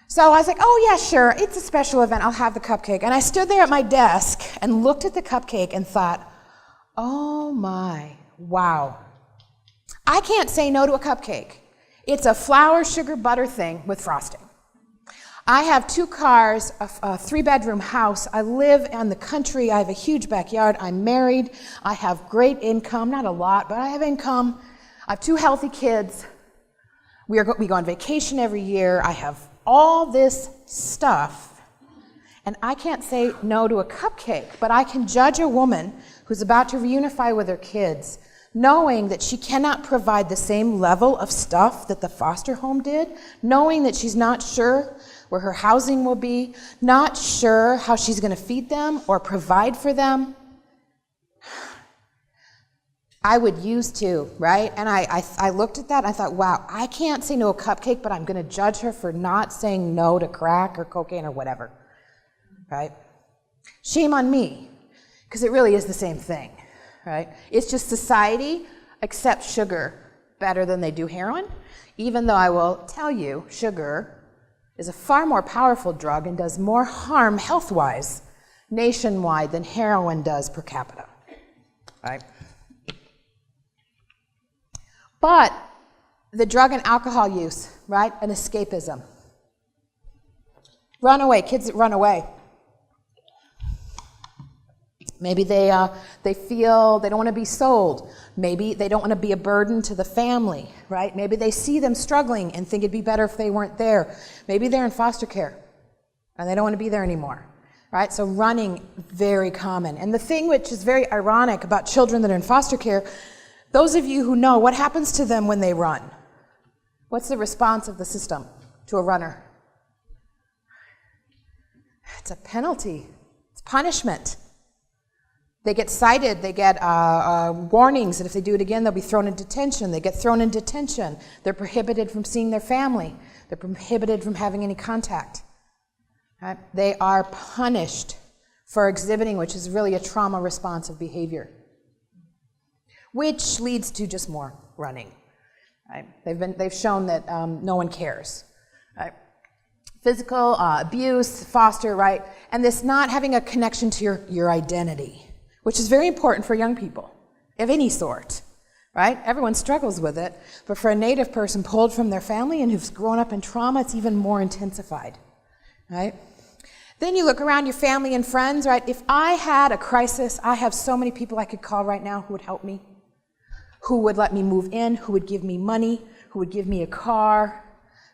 So I was like, oh yeah, sure, it's a special event, I'll have the cupcake. And I stood there at my desk and looked at the cupcake and thought, oh my, wow. I can't say no to a cupcake. It's a flour, sugar, butter thing with frosting. I have 2 cars, a 3-bedroom house. I live in the country. I have a huge backyard. I'm married. I have great income, not a lot, but I have income. I have 2 healthy kids. We go on vacation every year. I have all this stuff, and I can't say no to a cupcake, but I can judge a woman who's about to reunify with her kids, knowing that she cannot provide the same level of stuff that the foster home did, knowing that she's not sure where her housing will be, not sure how she's going to feed them or provide for them. I would use too, right? And I looked at that and I thought, wow, I can't say no to a cupcake, but I'm going to judge her for not saying no to crack or cocaine or whatever, right? Shame on me, because it really is the same thing, right? It's just society accepts sugar better than they do heroin, even though I will tell you, sugar is a far more powerful drug and does more harm health-wise nationwide than heroin does per capita, right? But the drug and alcohol use, right? An escapism. Run away, kids that run away. Maybe they feel they don't want to be sold. Maybe they don't want to be a burden to the family, right? Maybe they see them struggling and think it'd be better if they weren't there. Maybe they're in foster care and they don't want to be there anymore, right? So running, very common. And the thing which is very ironic about children that are in foster care, those of you who know, what happens to them when they run? What's the response of the system to a runner? It's a penalty. It's punishment. They get cited, they get warnings that if they do it again, they'll be thrown in detention. They get thrown in detention. They're prohibited from seeing their family. They're prohibited from having any contact. Right? They are punished for exhibiting, which is really a trauma-responsive behavior, which leads to just more running. Right? They've shown that no one cares. Right? Physical abuse, foster, right? And this not having a connection to your identity, which is very important for young people of any sort, right? Everyone struggles with it, but for a Native person pulled from their family and who's grown up in trauma, it's even more intensified, right? Then you look around your family and friends, right? If I had a crisis, I have so many people I could call right now who would help me, who would let me move in, who would give me money, who would give me a car,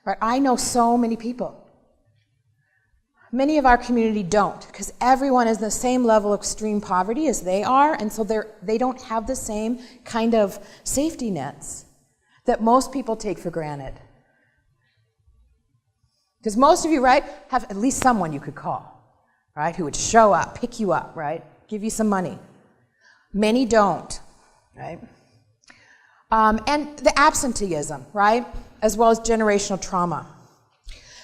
right? I know so many people. Many of our community don't, because everyone is the same level of extreme poverty as they are, and so they don't have the same kind of safety nets that most people take for granted. Because most of you, right, have at least someone you could call, right, who would show up, pick you up, right, give you some money. Many don't, right? And the absenteeism, right, as well as generational trauma.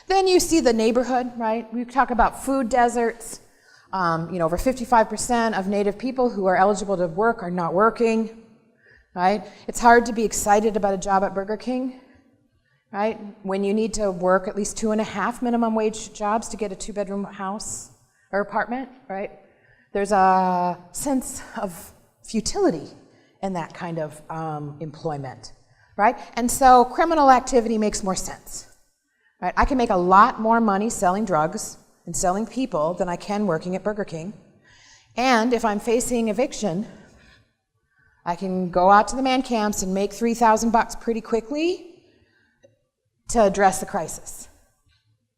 Then you see the neighborhood, right? We talk about food deserts. Over 55% of Native people who are eligible to work are not working, right? It's hard to be excited about a job at Burger King, right? When you need to work at least 2.5 minimum wage jobs to get a 2-bedroom house or apartment, right? There's a sense of futility in that kind of employment, right? And so criminal activity makes more sense. Right? I can make a lot more money selling drugs and selling people than I can working at Burger King. And if I'm facing eviction, I can go out to the man camps and make $3,000 pretty quickly to address the crisis.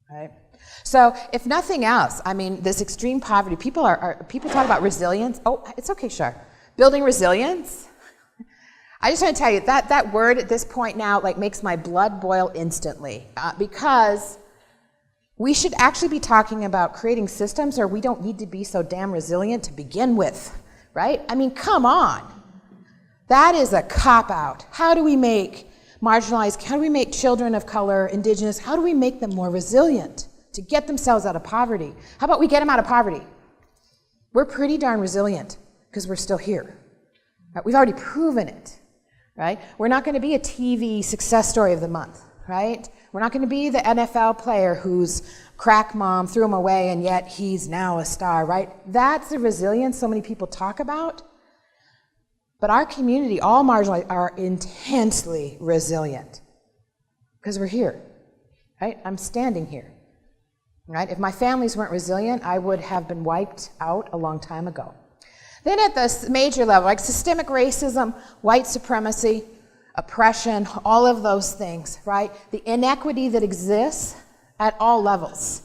Right? So if nothing else, I mean, this extreme poverty, people talk about resilience. Oh, it's okay, Shar. Building resilience. I just want to tell you, that word at this point now makes my blood boil instantly, because we should actually be talking about creating systems where we don't need to be so damn resilient to begin with, right? I mean, come on. That is a cop-out. How do we make marginalized, how do we make children of color, indigenous, how do we make them more resilient to get themselves out of poverty? How about we get them out of poverty? We're pretty darn resilient because we're still here. Right? We've already proven it. Right? We're not going to be a TV success story of the month, right? We're not going to be the NFL player whose crack mom threw him away and yet he's now a star, right? That's the resilience so many people talk about. But our community, all marginalized, are intensely resilient because we're here, right? I'm standing here, right? If my families weren't resilient, I would have been wiped out a long time ago. Then at the major level, like systemic racism, white supremacy, oppression, all of those things, right? The inequity that exists at all levels,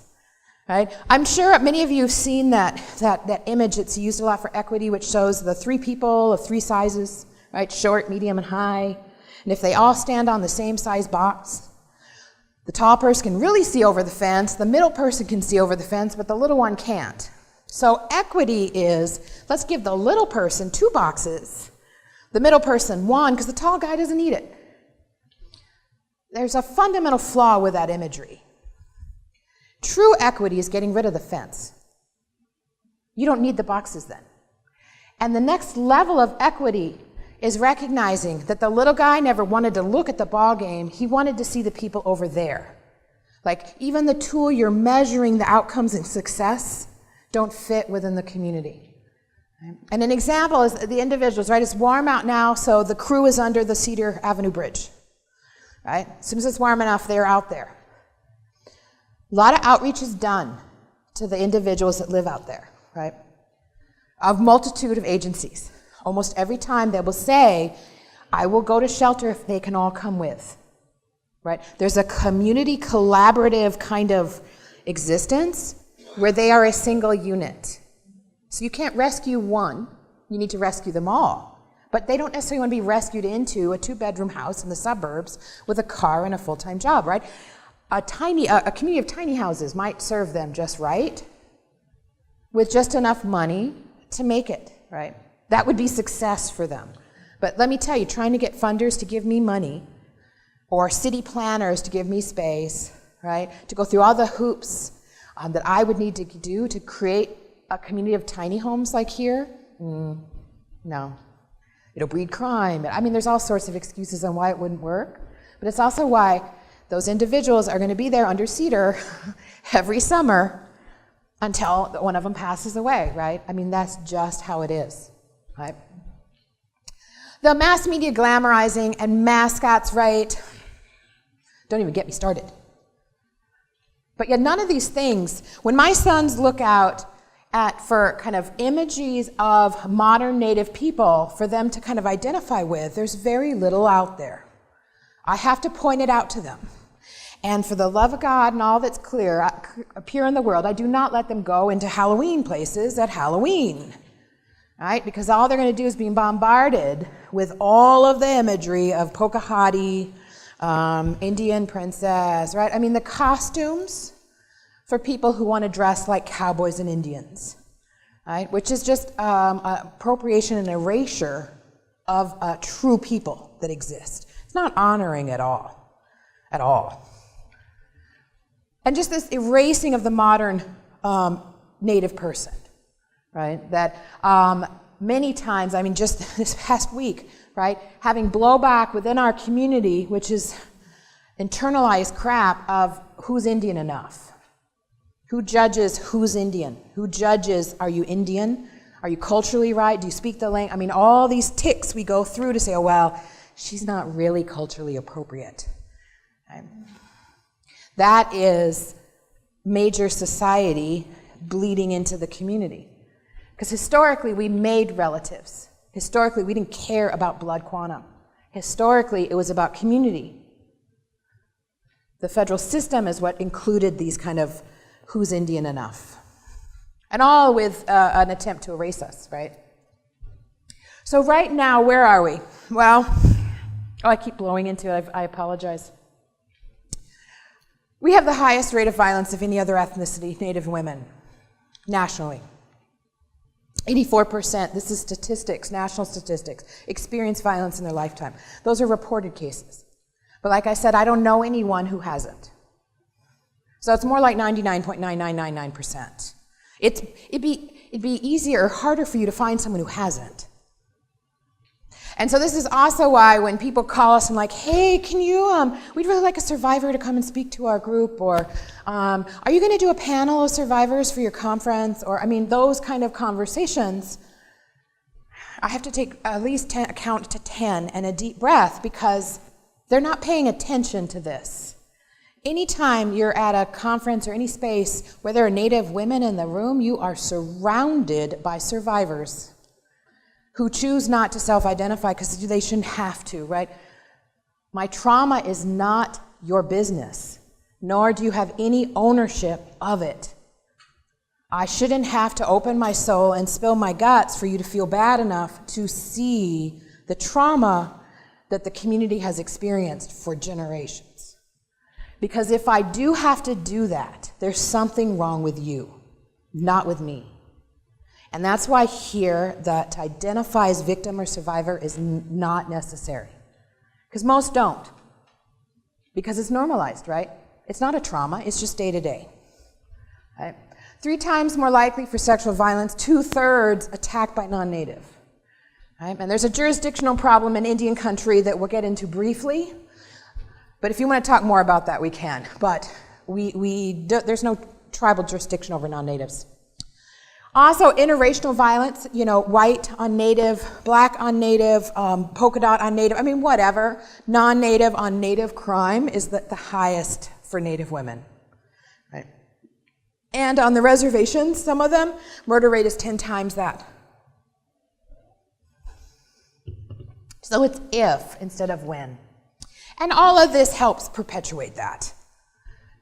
right? I'm sure many of you have seen that image that's used a lot for equity, which shows the 3 people of 3 sizes, right? Short, medium, and high. And if they all stand on the same size box, the tall person can really see over the fence, the middle person can see over the fence, but the little one can't. So equity is, let's give the little person 2 boxes, the middle person 1, because the tall guy doesn't need it. There's a fundamental flaw with that imagery. True equity is getting rid of the fence. You don't need the boxes then. And the next level of equity is recognizing that the little guy never wanted to look at the ball game, he wanted to see the people over there. Like even the tool you're measuring the outcomes and success don't fit within the community. Right? And an example is the individuals, right? It's warm out now, so the crew is under the Cedar Avenue Bridge. Right? As soon as it's warm enough, they're out there. A lot of outreach is done to the individuals that live out there, right? of multitude of agencies. Almost every time they will say, I will go to shelter if they can all come with. Right? There's a community collaborative kind of existence where they are a single unit. So you can't rescue one, you need to rescue them all. But they don't necessarily want to be rescued into a 2-bedroom house in the suburbs with a car and a full-time job, right? A community of tiny houses might serve them just right, with just enough money to make it, right? That would be success for them. But let me tell you, trying to get funders to give me money, or city planners to give me space, right, to go through all the hoops that I would need to do to create a community of tiny homes like here, no. It'll breed crime. I mean, there's all sorts of excuses on why it wouldn't work, but it's also why those individuals are going to be there under cedar every summer until one of them passes away, right? I mean, that's just how it is, right? The mass media glamorizing and mascots, right? Don't even get me started. But yet none of these things, when my sons look out for kind of images of modern Native people for them to kind of identify with, there's very little out there. I have to point it out to them. And for the love of God and all that's clear, appear in the world, I do not let them go into Halloween places at Halloween, right? Because all they're going to do is be bombarded with all of the imagery of Pocahontas, Indian princess, right? I mean, the costumes for people who want to dress like cowboys and Indians, right? Which is just appropriation and erasure of true people that exist. It's not honoring at all, at all. And just this erasing of the modern Native person, right? That many times, I mean, just this past week, right, having blowback within our community, which is internalized crap of who's Indian enough. Who judges who's Indian? Who judges, are you Indian? Are you culturally right? Do you speak the language? I mean, all these ticks we go through to say, oh, well, she's not really culturally appropriate. Right? That is major society bleeding into the community. Because historically, we made relatives. Historically, we didn't care about blood quantum. Historically, it was about community. The federal system is what included these kind of who's Indian enough. And all with an attempt to erase us, right? So right now, where are we? Well, I keep blowing into it. I apologize. We have the highest rate of violence of any other ethnicity, Native women, nationally. 84%, this is statistics, national statistics, experience violence in their lifetime. Those are reported cases. But like I said, I don't know anyone who hasn't. So it's more like 99.9999%. It'd be easier or harder for you to find someone who hasn't. And so this is also why when people call us and like, hey, can you, we'd really like a survivor to come and speak to our group, or are you going to do a panel of survivors for your conference? Or, I mean, those kind of conversations, I have to take at least count to 10 and a deep breath, because they're not paying attention to this. Anytime you're at a conference or any space where there are Native women in the room, you are surrounded by survivors who choose not to self-identify because they shouldn't have to, right? My trauma is not your business, nor do you have any ownership of it. I shouldn't have to open my soul and spill my guts for you to feel bad enough to see the trauma that the community has experienced for generations. Because if I do have to do that, there's something wrong with you, not with me. And that's why here, that to identify as victim or survivor is not necessary. Because most don't. Because it's normalized, right? It's not a trauma, it's just day to day. Right? 3 times more likely for sexual violence, 2/3 attacked by non-native. Right? And there's a jurisdictional problem in Indian country that we'll get into briefly. But if you want to talk more about that, we can. But there's no tribal jurisdiction over non-natives. Also, interracial violence, you know, white on native, black on native, polka dot on native, I mean, whatever. Non-native on native crime is the highest for Native women. Right? And on the reservations, some of them, murder rate is 10 times that So it's if instead of when. And all of this helps perpetuate that.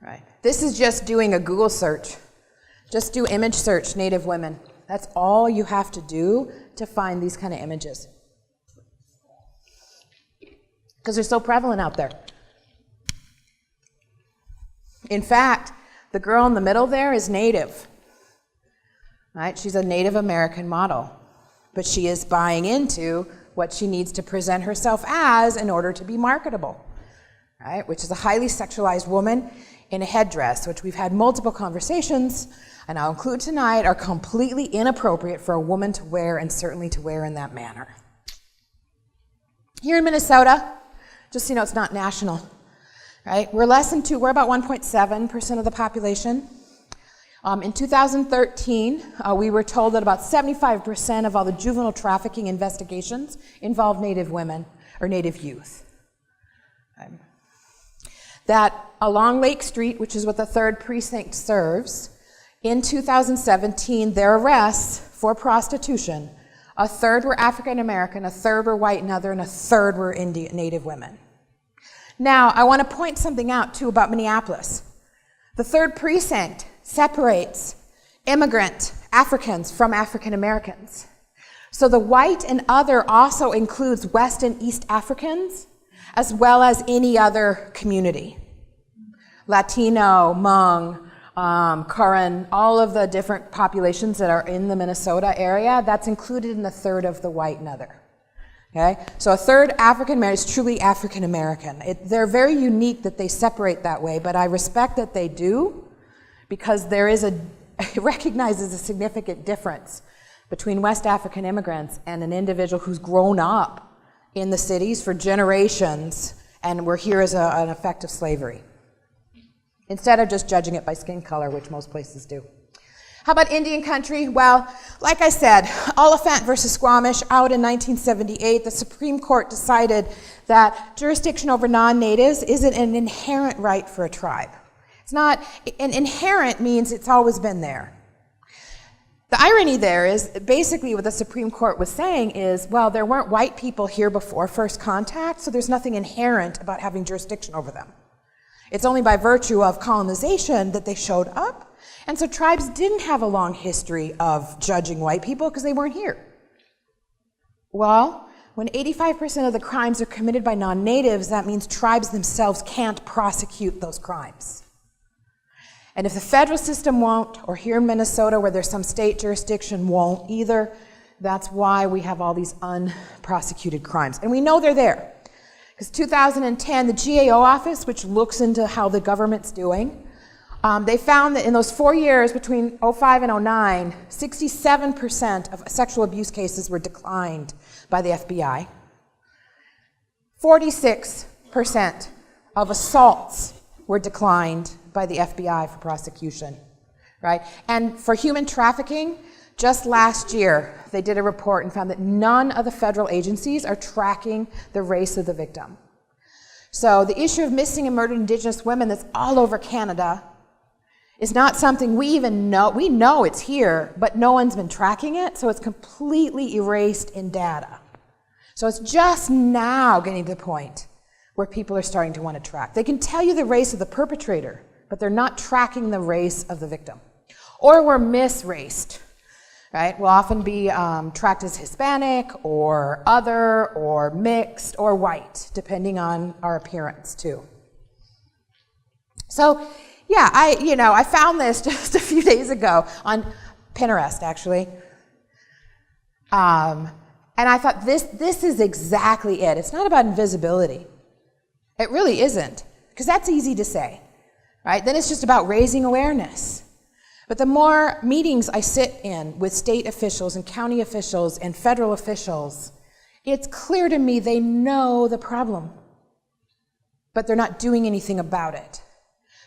Right? This is just doing a Google search. Just do image search, Native women. That's all you have to do to find these kind of images. Because they're so prevalent out there. In fact, the girl in the middle there is Native. Right? She's a Native American model. But she is buying into what she needs to present herself as in order to be marketable. Right? Which is a highly sexualized woman in a headdress, which we've had multiple conversations, and I'll include tonight, are completely inappropriate for a woman to wear, and certainly to wear in that manner. Here in Minnesota, just so you know, it's not national, right? We're about 1.7% of the population. In 2013, we were told that about 75% of all the juvenile trafficking investigations involved Native women or Native youth. That along Lake Street, which is what the 3rd Precinct serves, in 2017, their arrests for prostitution, a third were African American, a third were white and other, and a third were Native women. Now, I want to point something out, too, about Minneapolis. The 3rd Precinct separates immigrant Africans from African Americans. So the white and other also includes West and East Africans, as well as any other community. Latino, Hmong, Karen, all of the different populations that are in the Minnesota area, that's included in the third of the white and other. Okay? So a third African American is truly African American. They're very unique that they separate that way, but I respect that they do, because there is it recognizes a significant difference between West African immigrants and an individual who's grown up in the cities for generations and were here as an effect of slavery, instead of just judging it by skin color, which most places do. How about Indian country? Well, like I said, Oliphant versus Squamish out in 1978, the Supreme Court decided that jurisdiction over non-natives isn't an inherent right for a tribe. It's not, an inherent means it's always been there. The irony there is basically what the Supreme Court was saying is, well, there weren't white people here before first contact, so there's nothing inherent about having jurisdiction over them. It's only by virtue of colonization that they showed up, and so tribes didn't have a long history of judging white people because they weren't here. Well, when 85% of the crimes are committed by non-natives, that means tribes themselves can't prosecute those crimes. And if the federal system won't, or here in Minnesota where there's some state jurisdiction won't either, that's why we have all these unprosecuted crimes. And we know they're there. Because 2010, the GAO office, which looks into how the government's doing, they found that in those 4 years between 2005 and 2009, 67% of sexual abuse cases were declined by the FBI. 46% of assaults were declined by the FBI for prosecution, right? And for human trafficking, just last year, they did a report and found that none of the federal agencies are tracking the race of the victim. So the issue of missing and murdered Indigenous women that's all over Canada is not something we even know. We know it's here, but no one's been tracking it, so it's completely erased in data. So it's just now getting to the point where people are starting to want to track. They can tell you the race of the perpetrator, but they're not tracking the race of the victim. Or we're misraced, right? We'll often be tracked as Hispanic or other or mixed or white, depending on our appearance too. So yeah, I found this just a few days ago on Pinterest, actually. And I thought this is exactly it. It's not about invisibility. It really isn't, because that's easy to say, right? Then it's just about raising awareness. But the more meetings I sit in with state officials and county officials and federal officials, it's clear to me they know the problem, but they're not doing anything about it.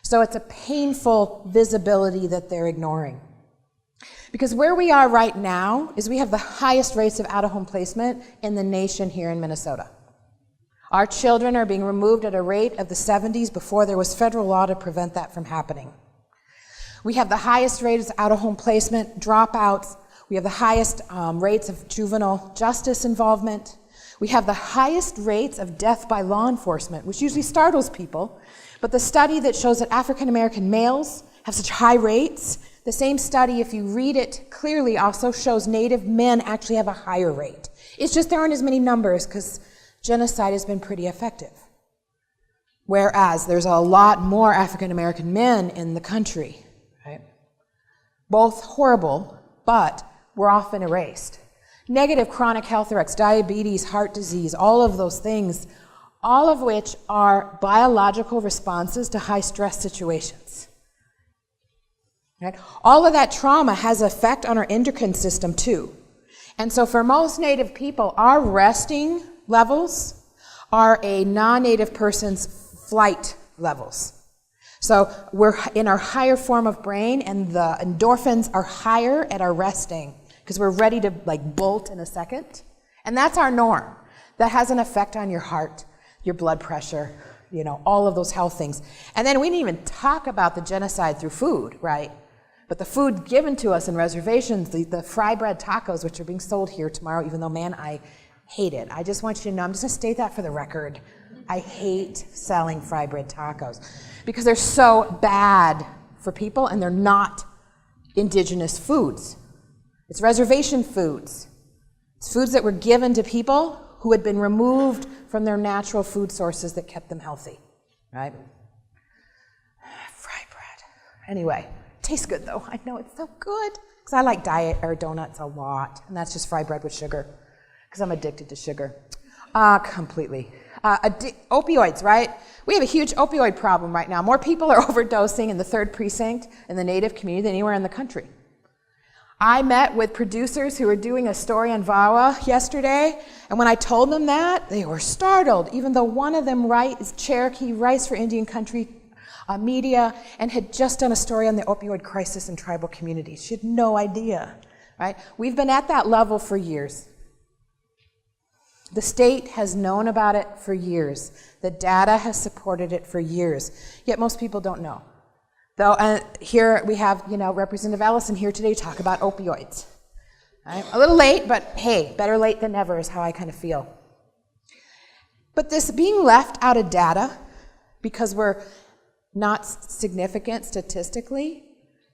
So it's a painful visibility that they're ignoring. Because where we are right now is we have the highest rates of out-of-home placement in the nation here in Minnesota. Our children are being removed at a rate of the 70s before there was federal law to prevent that from happening. We have the highest rates of out-of-home placement, dropouts. We have the highest rates of juvenile justice involvement. We have the highest rates of death by law enforcement, which usually startles people. But the study that shows that African American males have such high rates, the same study, if you read it clearly, also shows Native men actually have a higher rate. It's just there aren't as many numbers because genocide has been pretty effective. Whereas there's a lot more African American men in the country, right? Both horrible, but we're often erased. Negative chronic health threats, diabetes, heart disease, all of those things, all of which are biological responses to high stress situations. Right? All of that trauma has an effect on our endocrine system too. And so for most Native people, our resting levels are a non-Native person's flight levels. So we're in our higher form of brain, and the endorphins are higher at our resting because we're ready to bolt in a second. And that's our norm. That has an effect on your heart, your blood pressure, all of those health things. And then we didn't even talk about the genocide through food, right? But the food given to us in reservations, the fry bread tacos, which are being sold here tomorrow, even though, man, I hate it. I just want you to know, I'm just going to state that for the record. I hate selling fry bread tacos because they're so bad for people and they're not indigenous foods. It's reservation foods. It's foods that were given to people who had been removed from their natural food sources that kept them healthy, right? Fry bread. Anyway. Tastes good though. I know it's so good because I like diet or donuts a lot, and that's just fried bread with sugar because I'm addicted to sugar. Completely. Opioids, right? We have a huge opioid problem right now. More people are overdosing in the 3rd precinct in the Native community than anywhere in the country. I met with producers who were doing a story on VAWA yesterday, and when I told them that, they were startled, even though one of them is Cherokee, writes for Indian Country Media, and had just done a story on the opioid crisis in tribal communities. She had no idea, right? We've been at that level for years. The state has known about it for years. The data has supported it for years, yet most people don't know. Though here we have, Representative Ellison here today to talk about opioids. Right? A little late, but hey, better late than never is how I kind of feel. But this being left out of data because we're not significant statistically,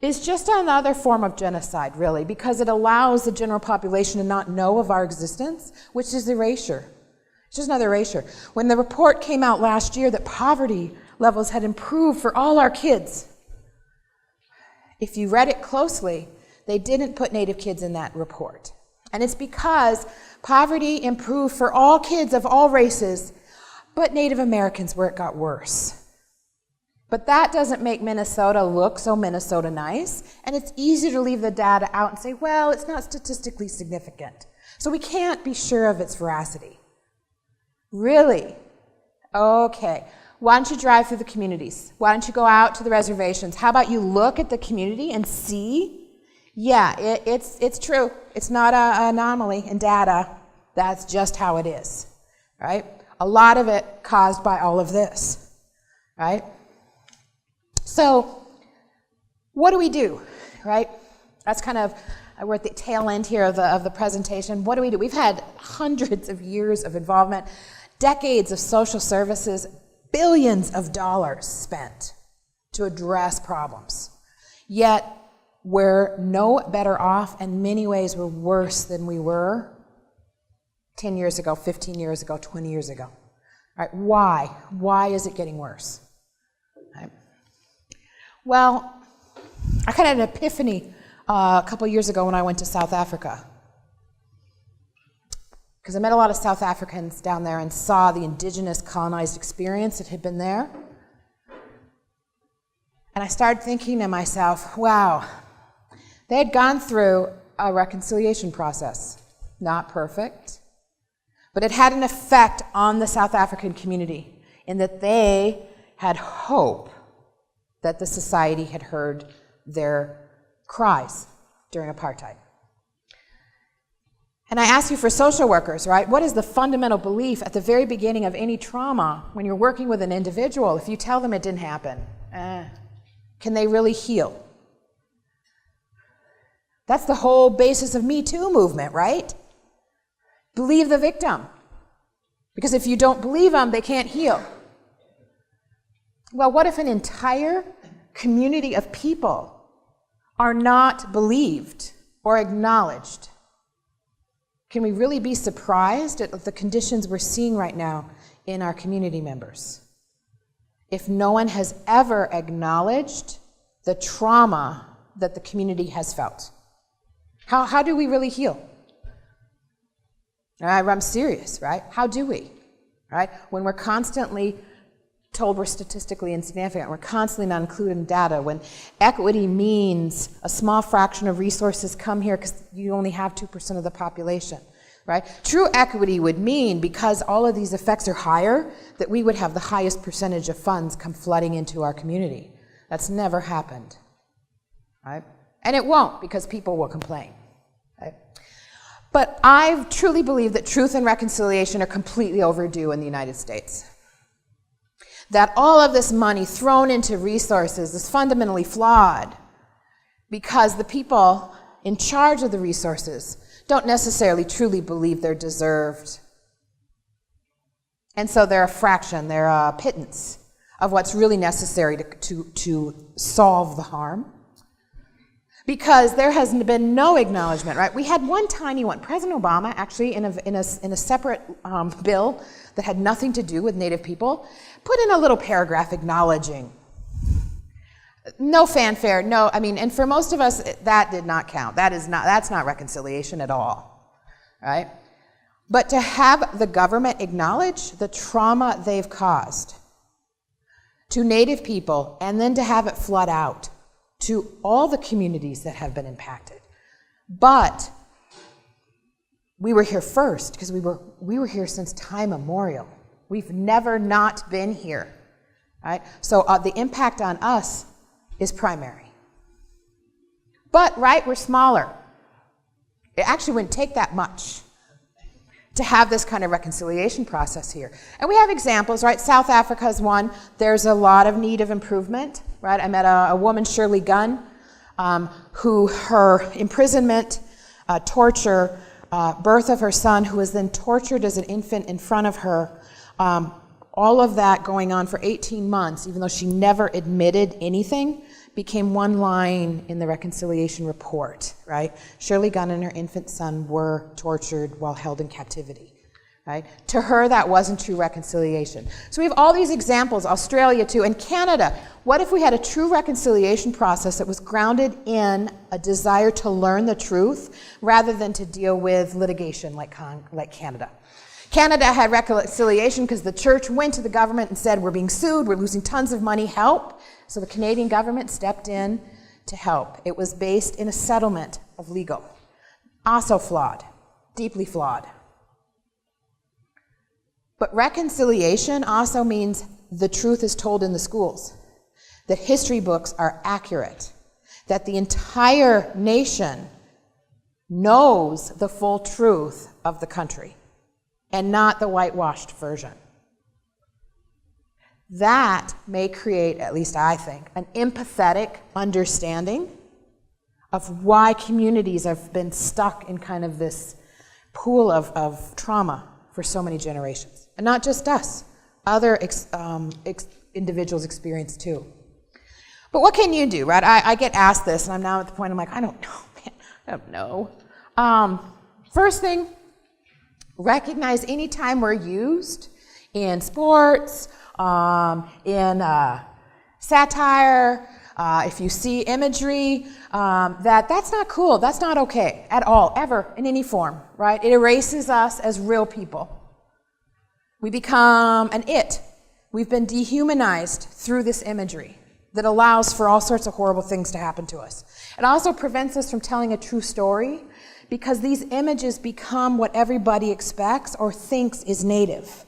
is just another form of genocide, really, because it allows the general population to not know of our existence, which is erasure. It's just another erasure. When the report came out last year that poverty levels had improved for all our kids, if you read it closely, they didn't put Native kids in that report. And it's because poverty improved for all kids of all races, but Native Americans where it got worse. But that doesn't make Minnesota look so Minnesota nice, and it's easy to leave the data out and say, well, it's not statistically significant. So we can't be sure of its veracity. Really? Okay. Why don't you drive through the communities? Why don't you go out to the reservations? How about you look at the community and see? Yeah, it's true. It's not an anomaly in data. That's just how it is, right? A lot of it caused by all of this, right? So what do we do, right? That's kind of, we're at the tail end here of the presentation. What do we do? We've had hundreds of years of involvement, decades of social services, billions of dollars spent to address problems. Yet we're no better off, in many ways we're worse than we were 10 years ago, 15 years ago, 20 years ago. All right, why? Why is it getting worse? Right. Well, I kind of had an epiphany a couple years ago when I went to South Africa. Because I met a lot of South Africans down there and saw the indigenous colonized experience that had been there. And I started thinking to myself, wow, they had gone through a reconciliation process. Not perfect, but it had an effect on the South African community in that they had hope that the society had heard their cries during apartheid. And I ask you for social workers, right? What is the fundamental belief at the very beginning of any trauma when you're working with an individual? If you tell them it didn't happen, can they really heal? That's the whole basis of Me Too movement, right? Believe the victim. Because if you don't believe them, they can't heal. Well, what if an entire community of people are not believed or acknowledged? Can we really be surprised at the conditions we're seeing right now in our community members? If no one has ever acknowledged the trauma that the community has felt. How do we really heal? I'm serious, right? How do we? Right? When we're constantly told we're statistically insignificant, we're constantly not included in data, when equity means a small fraction of resources come here because you only have 2% of the population, right? True equity would mean, because all of these effects are higher, that we would have the highest percentage of funds come flooding into our community. That's never happened, right? And it won't, because people will complain, right? But I truly believe that truth and reconciliation are completely overdue in the United States. That all of this money thrown into resources is fundamentally flawed because the people in charge of the resources don't necessarily truly believe they're deserved. And so they're a fraction, they're a pittance of what's really necessary to solve the harm. Because there has been no acknowledgement, right? We had one tiny one. President Obama, actually, in a separate bill that had nothing to do with Native people, put in a little paragraph acknowledging. No fanfare, and for most of us, that did not count. That's not reconciliation at all, right? But to have the government acknowledge the trauma they've caused to Native people, and then to have it flood out to all the communities that have been impacted. But we were here first because we were here since time immemorial. We've never not been here, right? So the impact on us is primary. But, right, we're smaller. It actually wouldn't take that much to have this kind of reconciliation process here. And we have examples, right? South Africa is one. There's a lot of need of improvement, right? I met a woman, Shirley Gunn, who her imprisonment, torture, birth of her son, who was then tortured as an infant in front of her, all of that going on for 18 months, even though she never admitted anything, became one line in the reconciliation report, right? Shirley Gunn and her infant son were tortured while held in captivity, right? To her, that wasn't true reconciliation. So we have all these examples, Australia too, and Canada. What if we had a true reconciliation process that was grounded in a desire to learn the truth rather than to deal with litigation like Canada? Canada had reconciliation because the church went to the government and said, we're being sued, we're losing tons of money, help. So the Canadian government stepped in to help. It was based in a settlement of legal. Also flawed, deeply flawed. But reconciliation also means the truth is told in the schools, that history books are accurate, that the entire nation knows the full truth of the country, and not the whitewashed version. That may create, at least I think, an empathetic understanding of why communities have been stuck in kind of this pool of trauma for so many generations. And not just us, other individuals experience too. But what can you do, right? I get asked this, and I'm now at the point I'm like, I don't know, man, I don't know. First thing, recognize any time we're used in sports, in satire, if you see imagery, that's not cool, that's not okay at all, ever, in any form, right? It erases us as real people. We become an it. We've been dehumanized through this imagery that allows for all sorts of horrible things to happen to us. It also prevents us from telling a true story because these images become what everybody expects or thinks is native.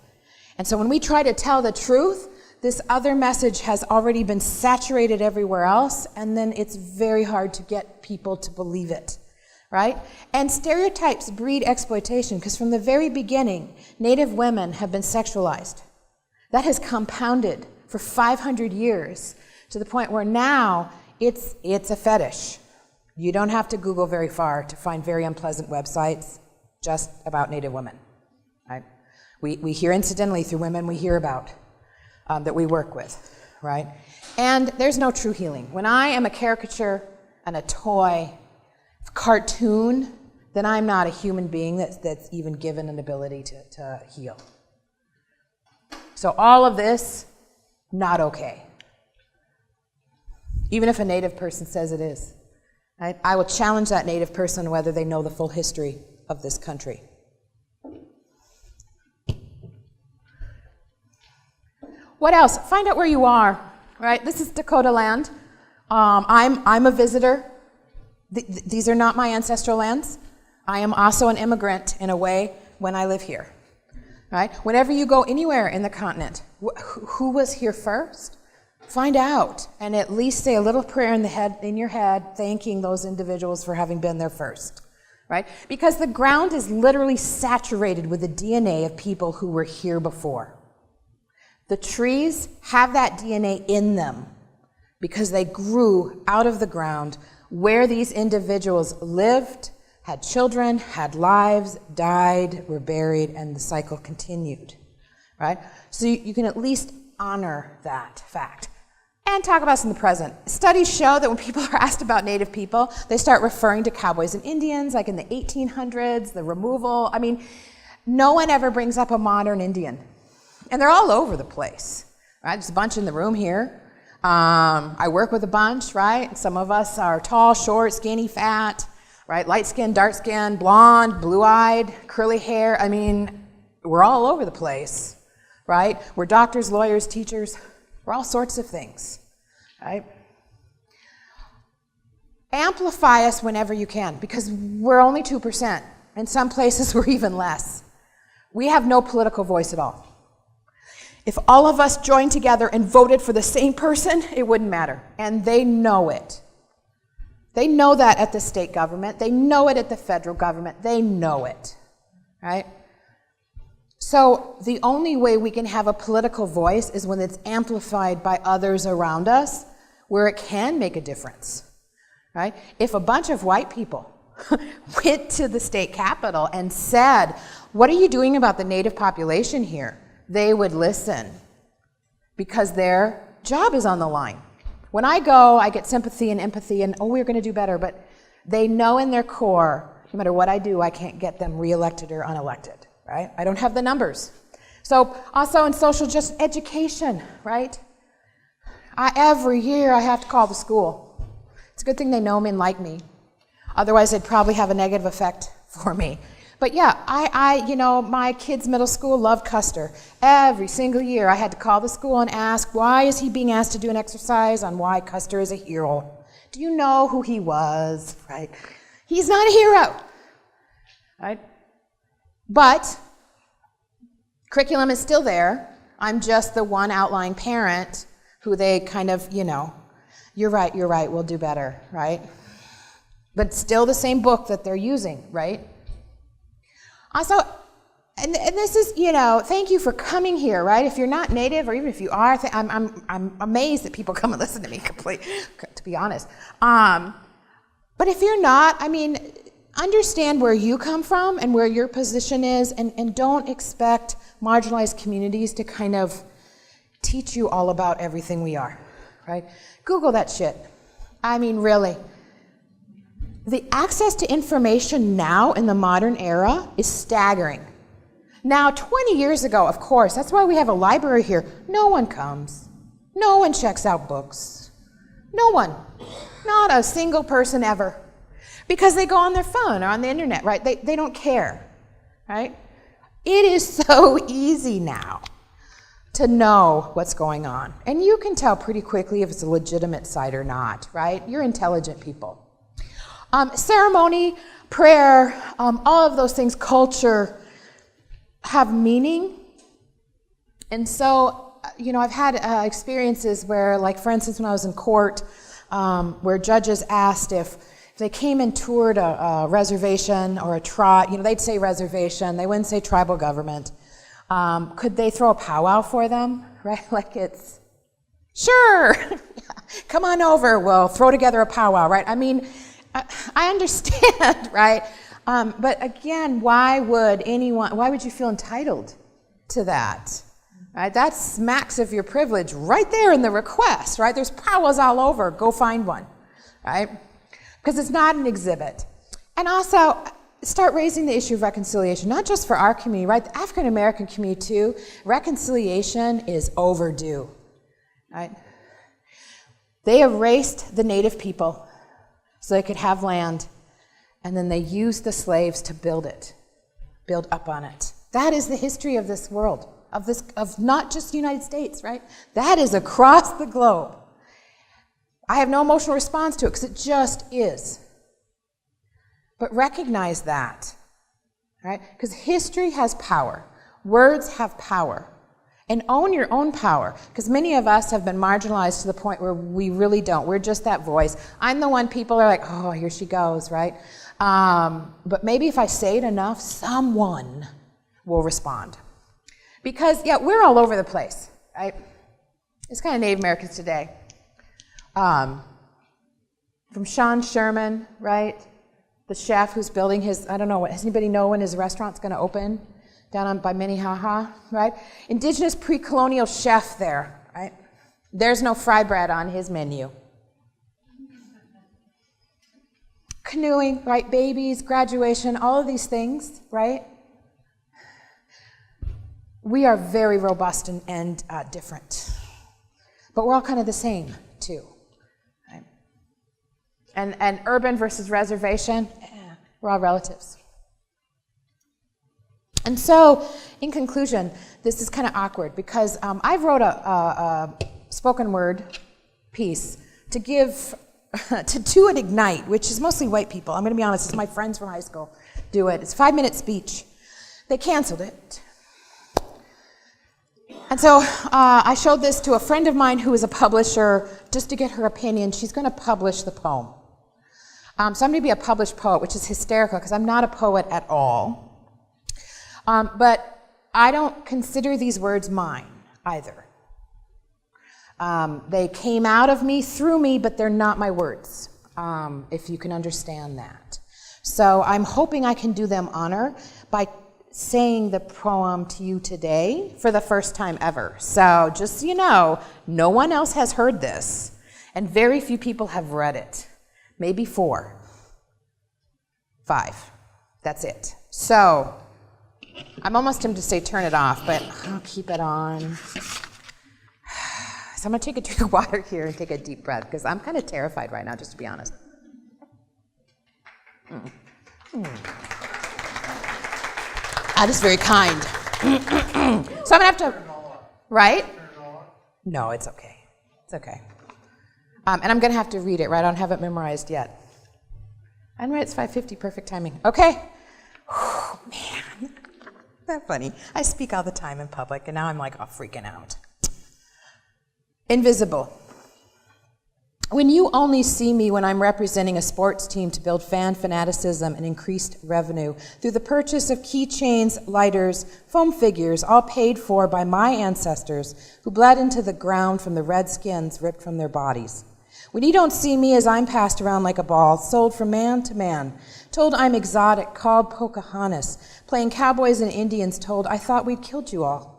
And so when we try to tell the truth, this other message has already been saturated everywhere else, and then it's very hard to get people to believe it, right? And stereotypes breed exploitation, because from the very beginning, Native women have been sexualized. That has compounded for 500 years to the point where now it's a fetish. You don't have to Google very far to find very unpleasant websites just about Native women, right? We hear incidentally through women we hear about, that we work with, right? And there's no true healing. When I am a caricature and a toy, cartoon, then I'm not a human being that's even given an ability to heal. So all of this, not okay. Even if a Native person says it is. Right? I will challenge that Native person whether they know the full history of this country. What else? Find out where you are. Right? This is Dakota land. I'm a visitor. These are not my ancestral lands. I am also an immigrant in a way when I live here. Right? Whenever you go anywhere in the continent, who was here first? Find out, and at least say a little prayer in your head, thanking those individuals for having been there first. Right? Because the ground is literally saturated with the DNA of people who were here before. The trees have that DNA in them because they grew out of the ground where these individuals lived, had children, had lives, died, were buried, and the cycle continued, right? So you can at least honor that fact. And talk about us in the present. Studies show that when people are asked about Native people, they start referring to cowboys and Indians, like in the 1800s, the removal. I mean, no one ever brings up a modern Indian. And they're all over the place, right? There's a bunch in the room here. I work with a bunch, right? Some of us are tall, short, skinny, fat, right? Light skin, dark skin, blonde, blue-eyed, curly hair. I mean, we're all over the place, right? We're doctors, lawyers, teachers. We're all sorts of things, right? Amplify us whenever you can, because we're only 2%. In some places, we're even less. We have no political voice at all. If all of us joined together and voted for the same person, it wouldn't matter. And they know it. They know that at the state government. They know it at the federal government. They know it, right? So the only way we can have a political voice is when it's amplified by others around us, where it can make a difference, right? If a bunch of white people went to the state capitol and said, "What are you doing about the Native population here?" they would listen because their job is on the line. When I go, I get sympathy and empathy and, oh, we're going to do better, but they know in their core, no matter what I do, I can't get them reelected or unelected, right? I don't have the numbers. So also in social just education, right? Every year I have to call the school. It's a good thing they know me and like me. Otherwise, they'd probably have a negative effect for me. But yeah, my kids' middle school loved Custer. Every single year I had to call the school and ask, why is he being asked to do an exercise on why Custer is a hero? Do you know who he was, right? He's not a hero, right? But curriculum is still there. I'm just the one outlying parent who they kind of, you're right, we'll do better, right? But still the same book that they're using, right? Also, and this is, thank you for coming here, right? If you're not Native, or even if you are, I'm amazed that people come and listen to me to be honest. But if you're not, understand where you come from and where your position is, and don't expect marginalized communities to kind of teach you all about everything we are, right? Google that shit. Really. The access to information now in the modern era is staggering. Now, 20 years ago, of course, that's why we have a library here. No one comes. No one checks out books. No one. Not a single person ever. Because they go on their phone or on the internet, right? They don't care, right? It is so easy now to know what's going on. And you can tell pretty quickly if it's a legitimate site or not, right? You're intelligent people. Ceremony, prayer, all of those things, culture, have meaning. And so, I've had experiences where, like, for instance, when I was in court, where judges asked if they came and toured a reservation or a tribe, they'd say reservation, they wouldn't say tribal government. Could they throw a powwow for them, right? Like it's, sure, come on over, we'll throw together a powwow, right? I understand, right? But again, why would you feel entitled to that. Right? That smacks of your privilege right there in the request, right? There's powwows all over. Go find one, right? Because it's not an exhibit. And also, start raising the issue of reconciliation, not just for our community, right? The African American community too. Reconciliation is overdue, right? They erased the native people so they could have land, and then they used the slaves to build up on it. That is the history of this world, of not just the United States, right? That is across the globe. I have no emotional response to it because it just is. But recognize that, right? Because history has power. Words have power. And own your own power, because many of us have been marginalized to the point where we really don't. We're just that voice. I'm the one people are like, oh, here she goes, right? But maybe if I say it enough, someone will respond. Because, yeah, we're all over the place, right? It's kind of Native Americans today. From Sean Sherman, right? The chef who's building his, I don't know, does anybody know when his restaurant's going to open? Down by Minnehaha, right? Indigenous pre-colonial chef there, right? There's no fry bread on his menu. Canoeing, right? Babies, graduation, all of these things, right? We are very robust and different. But we're all kind of the same, too. Right? And urban versus reservation, we're all relatives. And so, in conclusion, this is kind of awkward because I wrote a spoken word piece to give to Do It Ignite, which is mostly white people. I'm going to be honest, it's my friends from high school do it. It's a 5-minute speech. They canceled it. And so I showed this to a friend of mine who is a publisher just to get her opinion. She's going to publish the poem. So I'm going to be a published poet, which is hysterical because I'm not a poet at all. But I don't consider these words mine either. They came out of me, through me, but they're not my words, if you can understand that. So I'm hoping I can do them honor by saying the poem to you today for the first time ever. So just so you know, no one else has heard this, and very few people have read it. Maybe 4. 5. That's it. So I'm almost tempted to say turn it off, but I'll keep it on. So I'm going to take a drink of water here and take a deep breath, because I'm kind of terrified right now, just to be honest. That is very kind. So I'm going to have to, right? No, it's okay. It's okay. And I'm going to have to read it, right? I don't have it memorized yet. And right, it's 5:50, perfect timing. Okay. Oh, man. Isn't that funny? I speak all the time in public, and now I'm like all freaking out. Invisible. When you only see me when I'm representing a sports team to build fan fanaticism and increased revenue through the purchase of keychains, lighters, foam figures, all paid for by my ancestors who bled into the ground from the red skins ripped from their bodies. When you don't see me as I'm passed around like a ball, sold from man to man, told I'm exotic, called Pocahontas, playing cowboys and Indians, told I thought we'd killed you all.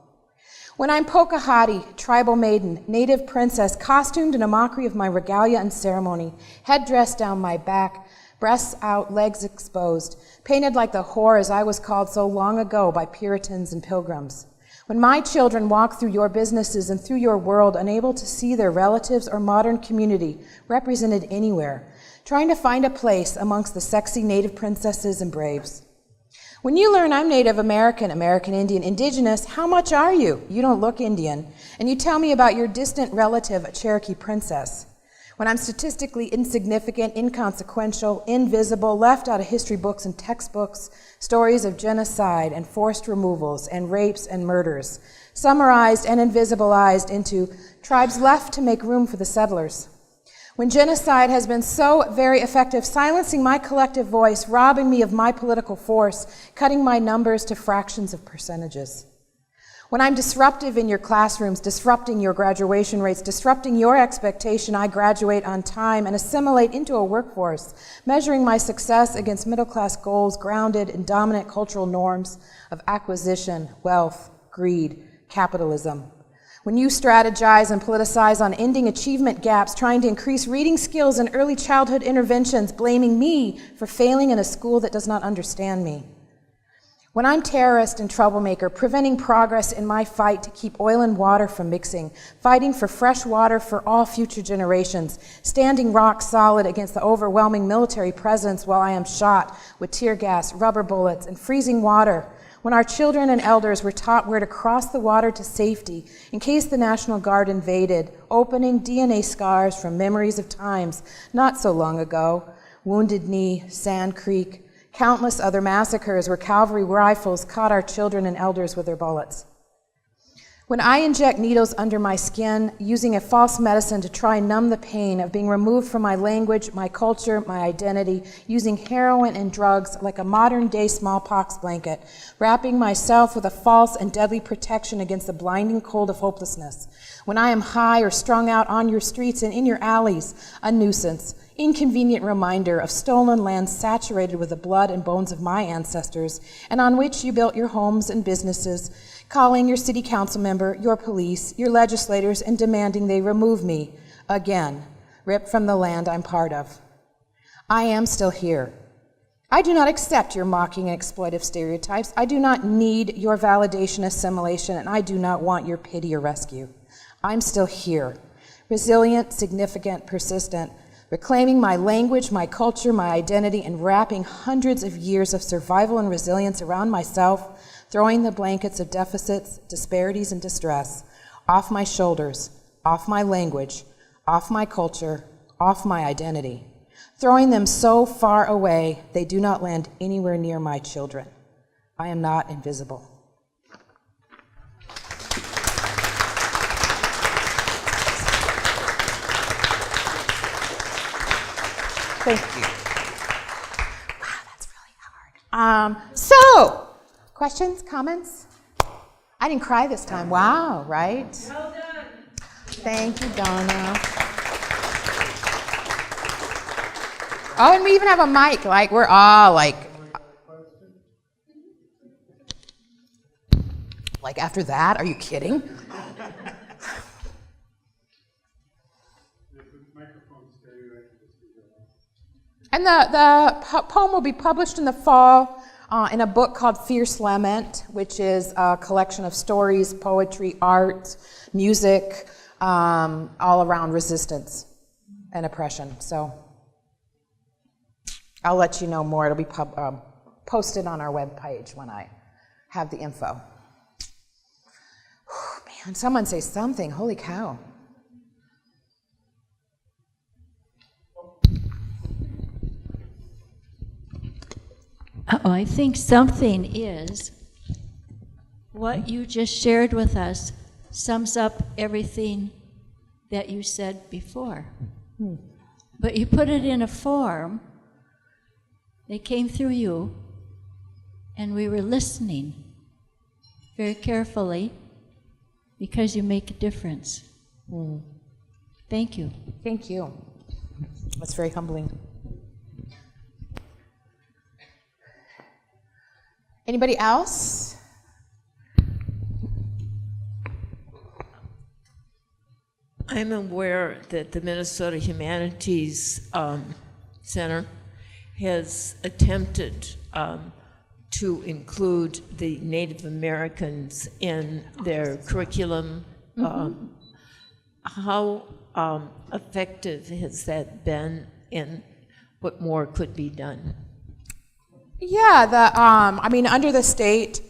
When I'm Pocahontas, tribal maiden, native princess, costumed in a mockery of my regalia and ceremony, head dressed down my back, breasts out, legs exposed, painted like the whore as I was called so long ago by Puritans and pilgrims. When my children walk through your businesses and through your world, unable to see their relatives or modern community represented anywhere, trying to find a place amongst the sexy native princesses and braves. When you learn I'm Native American, American Indian, Indigenous, how much are you? You don't look Indian. And you tell me about your distant relative, a Cherokee princess. When I'm statistically insignificant, inconsequential, invisible, left out of history books and textbooks, stories of genocide and forced removals and rapes and murders, summarized and invisibilized into tribes left to make room for the settlers. When genocide has been so very effective, silencing my collective voice, robbing me of my political force, cutting my numbers to fractions of percentages. When I'm disruptive in your classrooms, disrupting your graduation rates, disrupting your expectation I graduate on time and assimilate into a workforce, measuring my success against middle-class goals grounded in dominant cultural norms of acquisition, wealth, greed, capitalism. When you strategize and politicize on ending achievement gaps, trying to increase reading skills and early childhood interventions, blaming me for failing in a school that does not understand me. When I'm terrorist and troublemaker, preventing progress in my fight to keep oil and water from mixing, fighting for fresh water for all future generations, standing rock solid against the overwhelming military presence while I am shot with tear gas, rubber bullets, and freezing water, when our children and elders were taught where to cross the water to safety in case the National Guard invaded, opening DNA scars from memories of times not so long ago, Wounded Knee, Sand Creek, countless other massacres where cavalry rifles caught our children and elders with their bullets. When I inject needles under my skin, using a false medicine to try and numb the pain of being removed from my language, my culture, my identity, using heroin and drugs like a modern-day smallpox blanket, wrapping myself with a false and deadly protection against the blinding cold of hopelessness. When I am high or strung out on your streets and in your alleys, a nuisance, inconvenient reminder of stolen land saturated with the blood and bones of my ancestors, and on which you built your homes and businesses, calling your city council member, your police, your legislators, and demanding they remove me, again, ripped from the land I'm part of. I am still here. I do not accept your mocking and exploitive stereotypes. I do not need your validation, assimilation, and I do not want your pity or rescue. I'm still here, resilient, significant, persistent, reclaiming my language, my culture, my identity, and wrapping hundreds of years of survival and resilience around myself, throwing the blankets of deficits, disparities, and distress off my shoulders, off my language, off my culture, off my identity, throwing them so far away they do not land anywhere near my children. I am not invisible. Thank you. Wow, that's really hard. So, questions, comments? I didn't cry this time. Wow, right? Well done. Thank you, Donna. Oh, and we even have a mic. Like, we're all like after that? Are you kidding? And the poem will be published in the fall in a book called Fierce Lament, which is a collection of stories, poetry, art, music, all around resistance and oppression. So I'll let you know more. It'll be posted on our webpage when I have the info. Whew, man, someone say something. Holy cow. Oh, I think something is what you just shared with us sums up everything that you said before. But you put it in a form, they came through you, and we were listening very carefully because you make a difference. Thank you. Thank you. That's very humbling. Anybody else? I'm aware that the Minnesota Humanities Center has attempted to include the Native Americans in their curriculum. How effective has that been, and what more could be done? Yeah, I mean, under the state,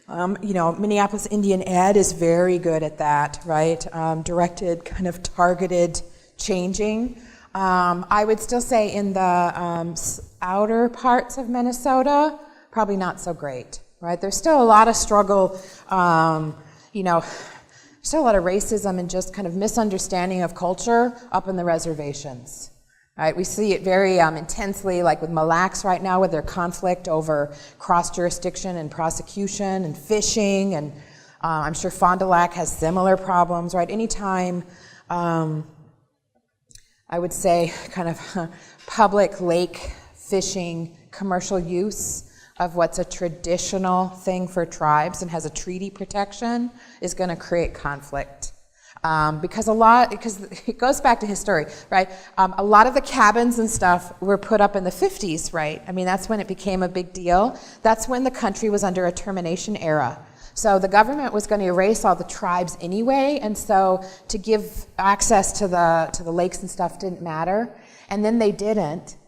Minneapolis Indian Ed is very good at that, right? Directed, kind of targeted changing. I would still say in the outer parts of Minnesota, probably not so great, right? There's still a lot of struggle, still a lot of racism and just kind of misunderstanding of culture up in the reservations. Right, we see it very intensely, like with Mille Lacs right now, with their conflict over cross-jurisdiction and prosecution and fishing, and I'm sure Fond du Lac has similar problems, right? Anytime, I would say, kind of public lake fishing commercial use of what's a traditional thing for tribes and has a treaty protection is going to create conflict. Because it goes back to history, right? A lot of the cabins and stuff were put up in the 50s, right? I mean, that's when it became a big deal. That's when the country was under a termination era. So the government was going to erase all the tribes anyway, and so to give access to the lakes and stuff didn't matter. And then they didn't,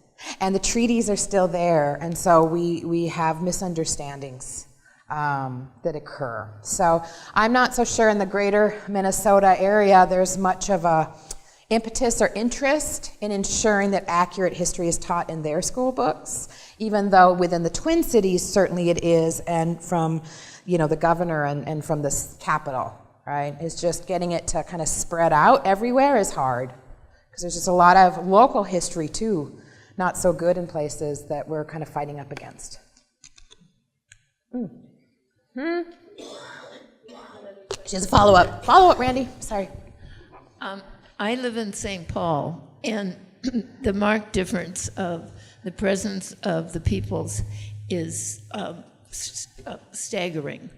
and the treaties are still there, and so we have misunderstandings that occur. So I'm not so sure in the greater Minnesota area there's much of a impetus or interest in ensuring that accurate history is taught in their school books, even though within the Twin Cities certainly it is, and from the governor and from the capital, right? It's just getting it to kind of spread out everywhere is hard, because there's just a lot of local history too, not so good in places that we're kind of fighting up against. She has a follow-up. Follow-up, Randy. Sorry. I live in St. Paul, and the marked difference of the presence of the peoples is staggering.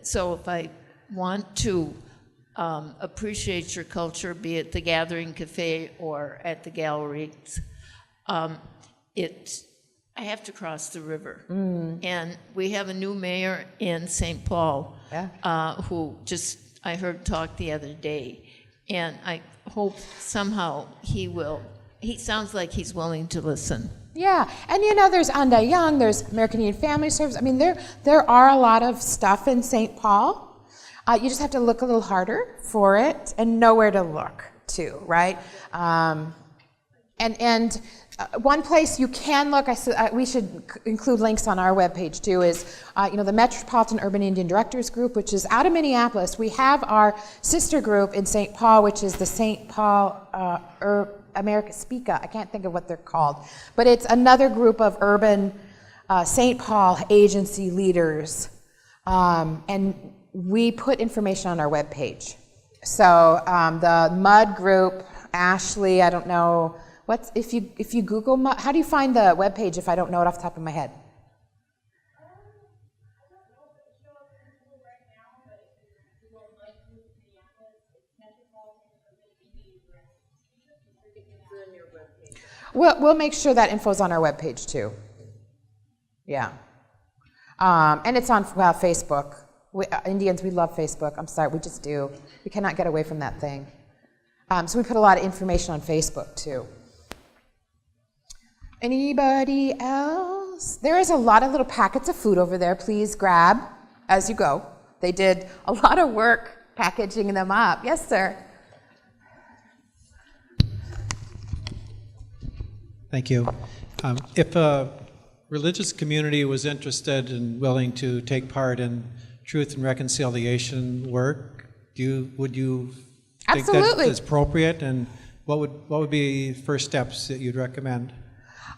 So if I want to appreciate your culture, be it the Gathering Cafe or at the galleries, I have to cross the river. And we have a new mayor in St. Paul who I heard talk the other day. And I hope somehow he sounds like he's willing to listen. Yeah, and there's Anda Young, there's American Indian Family Service. I mean, there are a lot of stuff in St. Paul. You just have to look a little harder for it and know where to look too, right? And one place you can look, we should include links on our webpage too, is the Metropolitan Urban Indian Directors Group, which is out of Minneapolis. We have our sister group in St. Paul, which is the St. Paul America Speaka. I can't think of what they're called, but it's another group of urban St. Paul agency leaders, and we put information on our webpage. So the MUD group, Ashley, I don't know. If you Google MUD, how do you find the webpage if I don't know it off the top of my head? We'll make sure that info's on our webpage too. Yeah. And it's on Facebook. Indians, we love Facebook. I'm sorry, we just do. We cannot get away from that thing. So we put a lot of information on Facebook too. Anybody else? There is a lot of little packets of food over there. Please grab as you go. They did a lot of work packaging them up. Yes, sir. Thank you. If a religious community was interested and willing to take part in truth and reconciliation work, would you think Absolutely. that is appropriate? And what would be first steps that you'd recommend?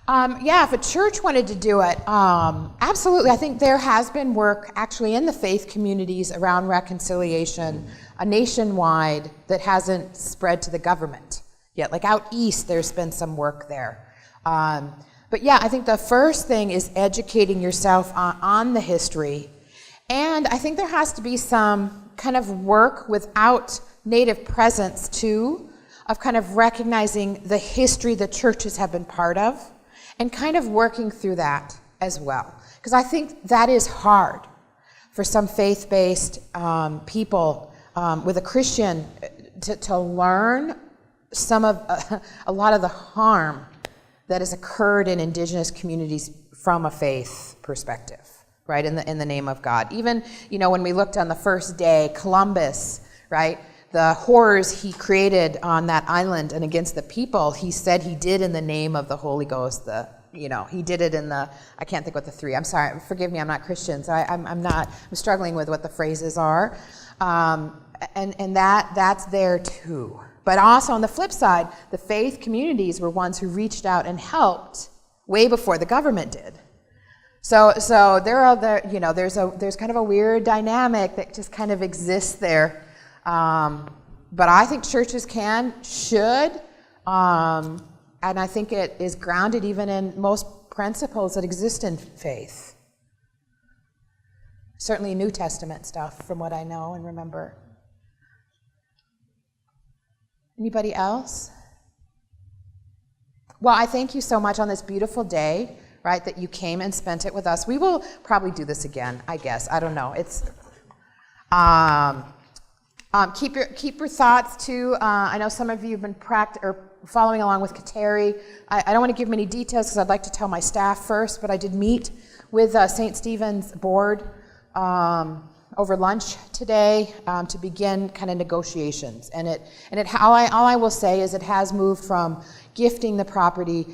If a church wanted to do it, absolutely. I think there has been work actually in the faith communities around reconciliation nationwide that hasn't spread to the government yet. Like out east, there's been some work there. But yeah, I think the first thing is educating yourself on the history. And I think there has to be some kind of work without Native presence too, of kind of recognizing the history the churches have been part of and kind of working through that as well. Because I think that is hard for some faith-based people with a Christian to learn a lot of the harm that has occurred in indigenous communities from a faith perspective, right, in the name of God. Even, when we looked on the first day, Columbus, right, the horrors he created on that island and against the people, he said he did in the name of the Holy Ghost. He did it in I can't think what the three. I'm sorry, forgive me, I'm not Christian, so I'm struggling with what the phrases are, and that's there too. But also on the flip side, the faith communities were ones who reached out and helped way before the government did. So there are there's kind of a weird dynamic that just kind of exists there. But I think churches should, and I think it is grounded even in most principles that exist in faith. Certainly New Testament stuff, from what I know and remember. Anybody else? Well, I thank you so much on this beautiful day, right, that you came and spent it with us. We will probably do this again, I guess. I don't know. It's keep your thoughts too. I know some of you have been following along with Kateri. I don't want to give many details because I'd like to tell my staff first, but I did meet with St. Stephen's board over lunch today to begin kind of negotiations. And all I will say is it has moved from gifting the property,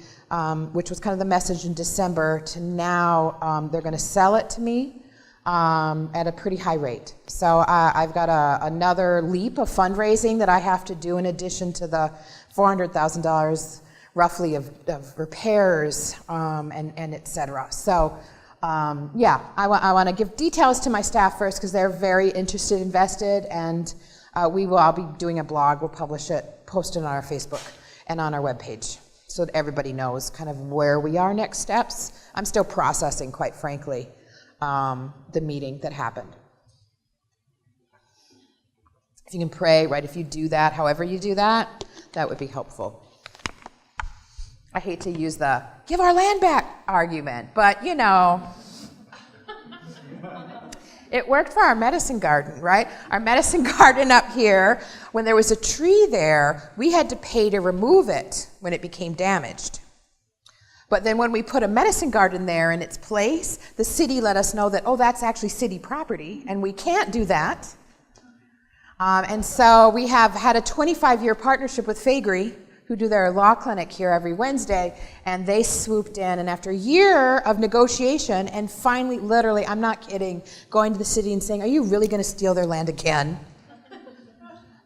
which was kind of the message in December, to now they're going to sell it to me at a pretty high rate. So I've got another leap of fundraising that I have to do in addition to the $400,000 roughly of repairs and et cetera. So yeah, I want to give details to my staff first because they're very interested, invested, and I'll be doing a blog. We'll publish it, post it on our Facebook and on our webpage so that everybody knows kind of where we are, next steps. I'm still processing, quite frankly, the meeting that happened. If you can pray, right, if you do that, however you do that, that would be helpful. I hate to use the give our land back argument, but you know, it worked for our medicine garden, right? Our medicine garden up here, when there was a tree there, we had to pay to remove it when it became damaged. But then when we put a medicine garden there in its place, the city let us know that, oh, that's actually city property, and we can't do that. And so we have had a 25-year partnership with Faegre, who do their law clinic here every Wednesday, and they swooped in, and after a year of negotiation, and finally, literally, I'm not kidding, going to the city and saying, are you really going to steal their land again?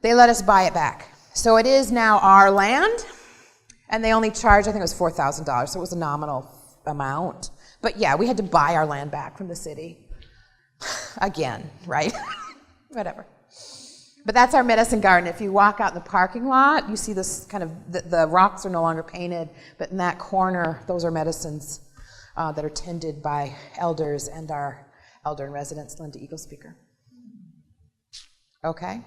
They let us buy it back. So it is now our land, and they only charged, I think it was $4,000, so it was a nominal amount. But yeah, we had to buy our land back from the city. Again, right? Whatever. But that's our medicine garden. If you walk out in the parking lot, you see this kind of, the rocks are no longer painted, but in that corner, those are medicines that are tended by elders and our elder in residence, Linda Eagle Speaker. Okay?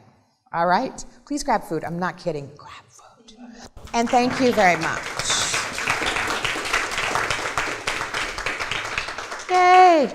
All right. Please grab food. I'm not kidding. Grab food. And thank you very much. Yay!